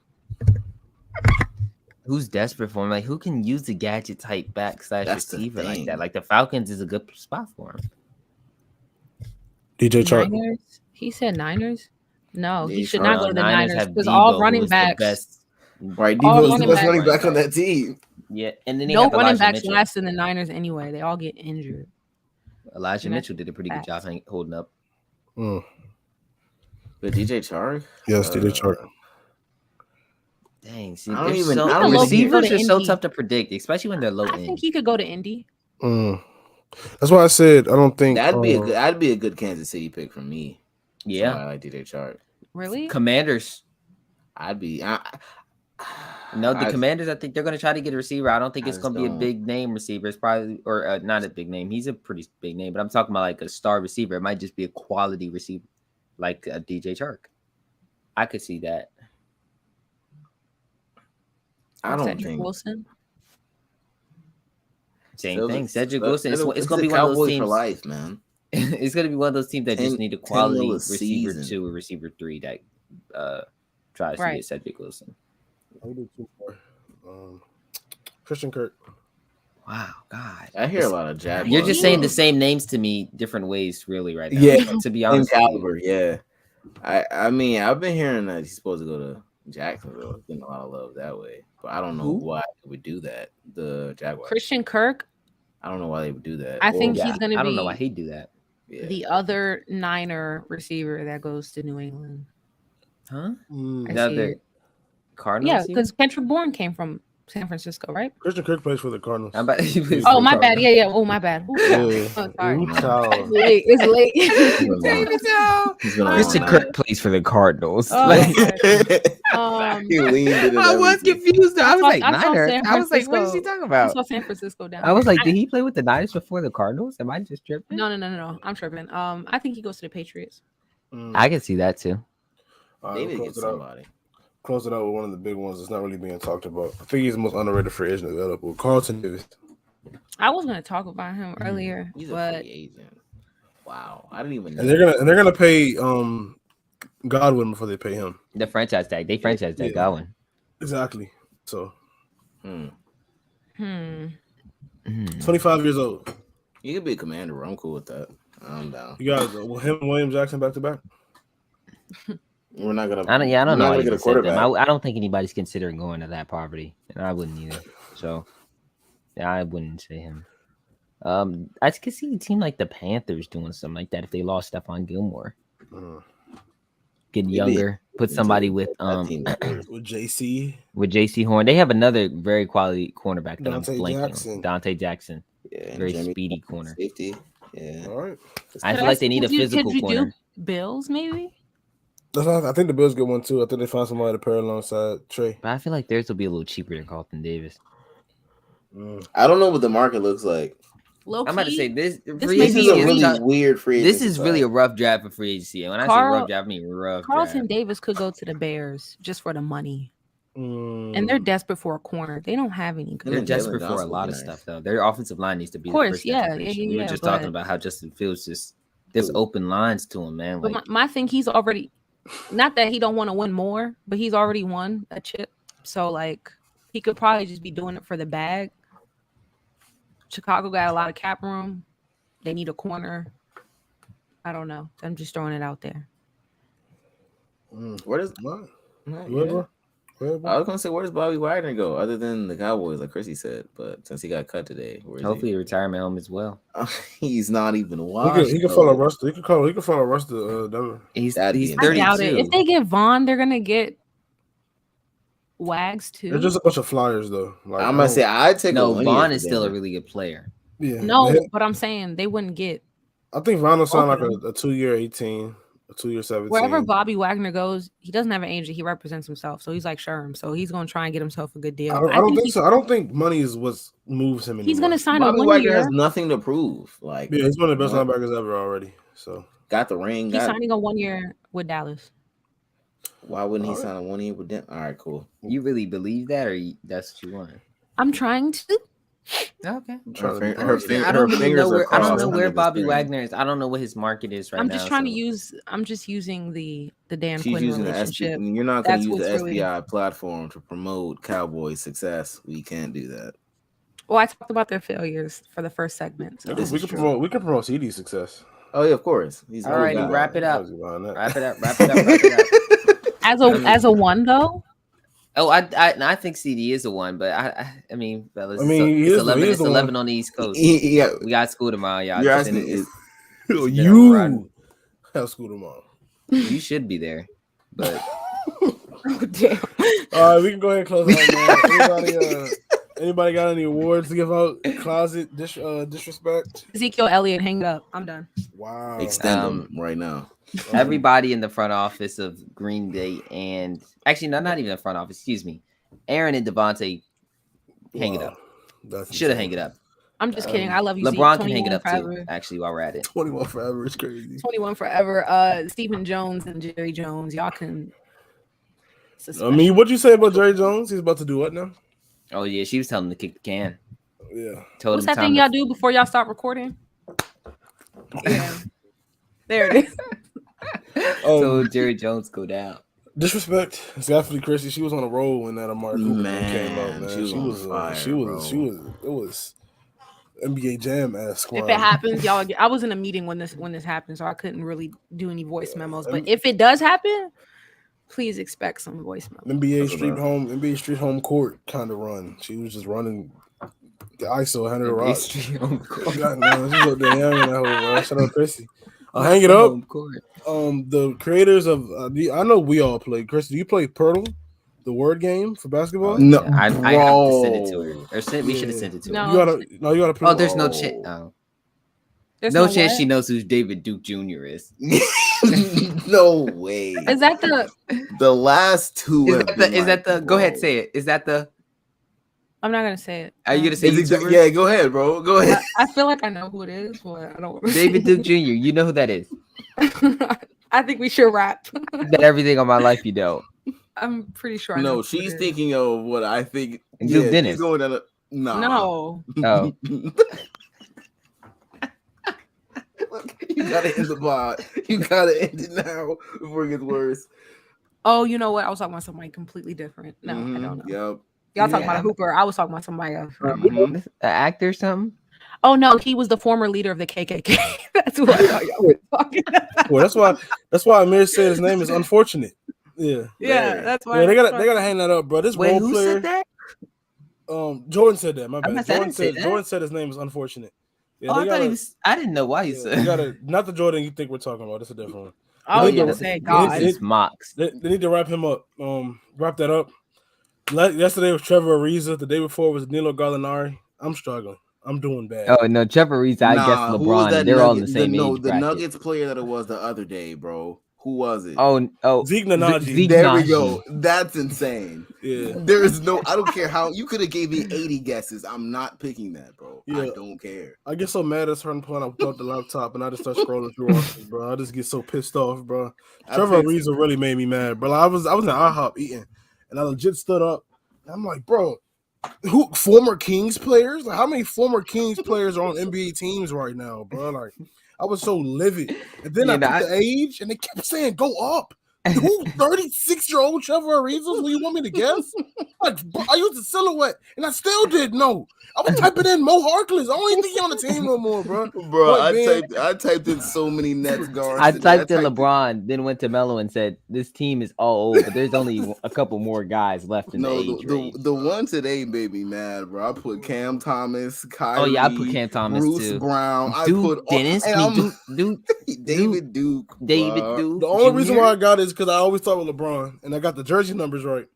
Who's desperate for him? Like, who can use the gadget type back / That's the receiver like thing. that? Like the Falcons is a good spot for him. DJ Chark. Niners? He said Niners? No, he Yeah, should not go to the Niners have because Debo, all who running is the backs. best. Right, All Debo's the running best back. running back on that team. Yeah, and then they No have running Elijah backs Mitchell. last in the Niners anyway. They all get injured. Elijah And that's Mitchell did a pretty good job facts. holding up. Mm. But DJ Chark? Yes, DJ Chark. Dang, see, I don't they're even- so, I don't even- receivers go are to so Indy. tough to predict, especially when they're low I end. think he could go to Indy. Mm. That's why I said I don't think That'd be a good Kansas City pick for me. Yeah, Somebody like DJ Chark. Really? Commanders. I'd be. No, the I- Commanders. I think they're going to try to get a receiver. I don't think I it's just going to be a don't. big name receiver. It's probably or not a big name. He's a pretty big name, but I'm talking about like a star receiver. It might just be a quality receiver, like a DJ Chark. I could see that. I don't Cedric think. Wilson. Same thing. Cedric Wilson. It's going to be a one of those Cowboys teams for life, man. It's going to be one of those teams that just 10 need a 10 quality mil a receiver season. 2 or receiver 3 that tries to Right. get Cedric Wilson. I'll do 2 more. Christian Kirk. Wow, God. I hear a lot of Jack. You're just saying the same names to me different ways, really, right now. Yeah, To be same honest. with you. caliber. Yeah, I mean, I've been hearing that he's supposed to go to Jacksonville. Getting a lot of love that way, but I don't know Who? why they would do that. The Jaguars. Christian Kirk. I don't know why they would do that. I think Or- he's going to I be don't know why he'd do that. yeah. the other Niner receiver that goes to New England. Huh? I The see other it. Cardinals? Yeah, team? because Kendrick Bourne came from San Francisco, right? Christian Kirk plays for the Cardinals. I'm about- Oh, my bad. Yeah. Oh, my bad. Ooh, Yeah. oh, sorry. Ooh, child. It's late. It's late. He's been a Christian long Kirk night. plays for the Cardinals. Oh, Like- He leaned in I was everything. confused. I was saw- like, I saw Niners. San I was like, what is he Francisco. talking I about? saw San Francisco down. I was there. like, did he play with the Niners before the Cardinals? Am I just tripping? No. I'm tripping. I think he goes to the Patriots. I can see that too. All They right, need to we'll get close it out. somebody. Close it out with one of the big ones that's not really being talked about. I think he's the most underrated free agent available. Carlton Davis. I was going to talk about him earlier, He's a but free agent. Wow, I didn't even know. And they're gonna pay Godwin before they pay him. The franchise tag. They franchise tag Yeah. Godwin. Exactly. So Hmm. 25 years old. You could be a commander. Bro. I'm cool with that. I'm down. You guys, will him and William Jackson back to back? We're not gonna. I don't we're know. not Why gonna you get a said them. quarterback. I don't think anybody's considering going to that poverty, and I wouldn't either. So, yeah, I wouldn't say him. I could see a team like the Panthers doing something like that if they lost Stephon Gilmore, get Maybe. younger, put somebody with That team is good. With JC. with J.C. Horn. They have another very quality cornerback that Dante I'm blanking Jackson. on. Dante Jackson, Yeah, very Jimmy speedy corner. safety. Yeah. All right. I feel like they need a Could you physical do corner. Bills, maybe? I think the Bills get one too. I think they found somebody to pair alongside Trey. But I feel like theirs will be a little cheaper than Carlton Davis. I don't know what the market looks like Low I'm about to say key, this. may Free This be is a agency really is weird free this agency is really a class. rough draft for free agency. And when I say rough draft, I mean rough Carlton draft. Davis could go to the Bears just for the money, and they're Mm. desperate for a corner. They don't have any. They're Jalen desperate for a Johnson would lot be of nice. stuff, though. Their offensive line needs to be Of course, the first yeah, desperation. We were just but, talking about how Justin Fields just there's open lines to him, man. But Like my thing, he's already, not that he don't want to win more, but he's already won a chip. So like he could probably just be doing it for the bag. Chicago got a lot of cap room. They need a corner. I don't know. I'm just throwing it out there. Where does What? no, Where, yeah. bro? Where, bro? I was gonna say, where does Bobby Wagner go other than the Cowboys, like Chrissy said? But since he got cut today, where is hopefully a retirement home as well. he? He's not even He washed. could follow Russ. He could follow Russ to Denver. He's That'd be he's interesting. I doubt it. 32. If they get Vaughn, they're gonna get Wags too. They're just a bunch of flyers, though. Like, I'm gonna say I'd take No, a Vaughn is still a really good player. yeah. No, Man, but I'm saying they wouldn't get I think Vaughn will sign Both like of a 2-year 18, a 2-year 17. wherever Bobby Wagner goes. He doesn't have an agent. He represents himself, so he's like Sherm. So he's gonna try and get himself a good deal. I don't think he- so. I don't think money is what moves him anymore. He's gonna sign Bobby a 1 Wagner year. has nothing to prove. Like, Yeah, he's one of the best What? linebackers ever already. So got the ring. He's Got, signing a 1 year with Dallas. why wouldn't he Alright. sign a 1 year with them? All right, cool. You really believe that, or that's what you want? I'm trying to. Okay. I'm trying to Her be fin- her honest. fin- I don't her really fingers know are where I don't crossed know under where the Bobby screen. Wagner is. I don't know what his market is right now. I'm just trying to so- use. I'm just using the Dan She's Quinn using the relationship. SB. You're not going That's to use the what's really- SBI platform to promote Cowboys' success. We can't do that. Well, I talked about their failures for the first segment. So. This We is could true. promote CD's success. Oh yeah, of course. He's All righty, always wrap it up. Obviously behind that. Wrap it up. Wrap it up. Wrap it up. As a one though, Oh, I think CD is the one, but I mean, fellas, I mean, he it's is 11. he is It's the 11 one. on the East Coast. Yeah, We got school tomorrow, y'all. you're Just asking in- You run. have school tomorrow. you should be there, but oh, damn. All right, we can go ahead and close out, man. Anybody got any awards to give out? Closet disrespect. Ezekiel Elliott, hang it up. I'm done. Wow. extend Um, them right now. everybody in the front office of Green Bay and actually, not even the front office. Excuse me, Aaron and Devontae, hang it up. Should have hang it up. I'm just kidding. I love you. LeBron Zeke. can hang it 21 up too. forever. Actually, while we're at it, 21 forever is crazy. 21 forever. Stephen Jones and Jerry Jones. Y'all can. I mean, what'd you say about Jerry Jones? He's about to do what now? oh yeah, she was telling him to kick the can. Yeah. Told What's him that time thing to- y'all do before y'all stop recording? Yeah. There it is. So Jerry Jones go down. Disrespect. It's definitely Chrissy. She was on a roll when that Amari Cooper Man, came out, man. she was on fire, It was NBA Jam ass squad. If it happens, y'all. I was in a meeting when this happened, so I couldn't really do any voice memos. But if it does happen, please expect some voice memos. NBA street home court kind of run. She was just running the ISO, handed her rock. God, man, she's up there yamming that whole, bro. Shout out Chrissy. I'll hang it up. The creators of I know we all play. Chris, do you play Pirtle, the word game for basketball? No, I have to send it to her. bro. Or we should have sent it to her. No. You gotta play. Oh, there's no chance. Oh. There's No chance what? she knows who David Duke Jr. is. No way. Is that the? The last two. Is that the? Go ahead, say it. Is that the? I'm not gonna say it. Are you gonna say Is it, YouTuber? yeah, go ahead, bro. Go ahead. I feel like I know who it is, but I don't. David Duke Jr. You know who that is. I think we should rap. That everything on my life you don't. I'm pretty sure. I know No, who she's it is. thinking of what I think. Duke Dennis. she's going down a, nah. No. Oh. You gotta end the pod. You gotta end it now before it gets worse. Oh, you know what? I was talking about somebody completely different. No, I don't know. Yep. Y'all talking Yeah. about a hooper. I was talking about somebody else. An actor or something? Oh no, he was the former leader of the KKK. That's who I thought y'all were talking about. Well, that's why Amir said his name is unfortunate. Yeah. Yeah, that's why. Yeah, they gotta hang that up, bro. This Wait, role who player. said that? Jordan said that. My I'm bad. not- I didn't say that. Jordan said his name is unfortunate. Yeah, Oh, they I thought gotta, he was. I didn't know why he yeah, said. they gotta not the Jordan you think we're talking about. It's a different one. I was They gonna need to- say they- God. It's Mox. They need to wrap him up. Wrap that up. Yesterday was Trevor Ariza. The day before was Danilo Gallinari. I'm struggling. I'm doing bad. Oh no, Trevor Reese. I guess who was LeBron. that They're all in the Nugget- same no, age the bracket. Nuggets player that it was the other day, bro. Who was it? Oh, Zeke Nnaji. Zeke There we Nnaji. go. That's insane. Yeah. There is no. I don't care how you could have gave me 80 guesses. I'm not picking that, bro. I Yeah. don't care. I get so mad at a certain point. I without the laptop and I just start scrolling through offers, bro. I just get so pissed off, bro. I Trevor picked- Ariza really made me mad, bro. I was in IHOP eating, and I legit stood up. And I'm like, bro, who former Kings players? Like, how many former Kings players are on NBA teams right now, bro? Like, I was so livid. And then Yeah, I no, put the age, and they kept saying, "Go up." Who 36-year-old Trevor Ariza? Who you want me to guess? Like, bro, I used the silhouette, and I still didn't know. I was typing in Mo Harkless. I don't even think he's on the team no more, bro. Bro, But, man, I typed in so many Nets guards. I today. typed in LeBron, then went to Melo and said, "This team is all old, but there's only a couple more guys left in the No, age range." the one today made me mad, bro. I put Cam Thomas, Kyrie, Oh yeah, I put Cam Thomas Bruce too. Brown. I Duke put Dennis, and I I'm- mean, Duke, David Duke, David bro. Duke. The only reason Jr.? why I got it is because I always thought with LeBron, and I got the jersey numbers right.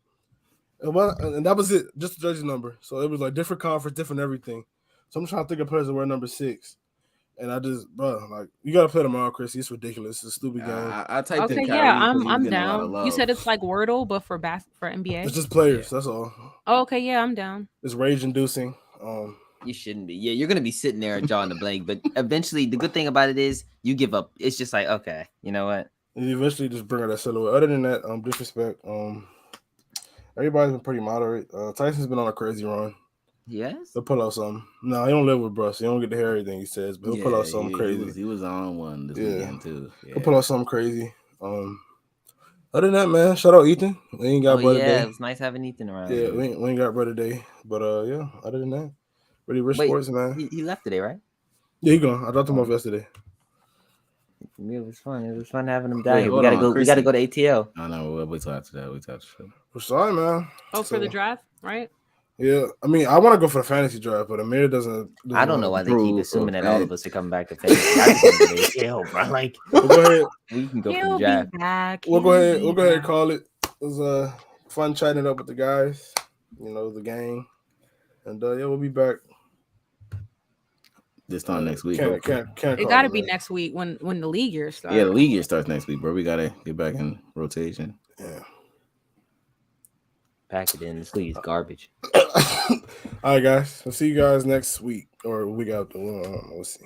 And that was it, just the jersey number. So it was like different conference, different everything. So I'm trying to think of players that wear number 6. And I just, bro, like, you got to play tomorrow, Chris. It's ridiculous. It's a stupid game. I typed in Okay, Kyrie yeah, 'cause he was I'm getting a lot of down. love. You said it's like Wordle, but for NBA. It's just players. That's all. Oh, okay, yeah, I'm down. It's rage-inducing. You shouldn't be. Yeah, you're gonna be sitting there and drawing the blank, but eventually, the good thing about it is you give up. It's just like, okay, you know what? And you eventually just bring out that silhouette. Other than that, disrespect. Everybody's been pretty moderate. Tyson's been on a crazy run. Yes. He'll pull out something. No, he don't live with Bruce. He don't get to hear everything he says, but he'll pull out something crazy. He was on one this weekend too. He'll pull out something crazy. Other than that, man, shout out Ethan. We ain't got brother yeah, day. it was nice having Ethan around. Yeah, we ain't got brother day. But yeah, other than that, really rich Wait, sports, man. He left today, right? Yeah, he gone. I dropped him off yesterday. It was fun. It was fun having him Wait, down here. We hold gotta on, go. We gotta go to ATL. I know. We'll wait till after that. Wait till after that. We're sorry, man. Oh, for the So, draft, right? Yeah, I mean, I want to go for the fantasy draft, but Amir doesn't I don't know why they keep Bro, assuming that okay. all of us are coming back to fantasy. I just want to go to ATL, bro. Like, We'll go ahead. we can go for He'll the be draft. back. We'll go He'll ahead. be We'll go ahead and back. call it. It was fun chatting it up with the guys. You know, the gang, and yeah, we'll be back. This time next week. Can't It call got to be man. next week when the league year starts. Yeah, the league year starts next week, bro. We gotta get back in rotation. Yeah. Pack it in. This league is garbage. All right, guys. I'll see you guys next week or week after. We'll see.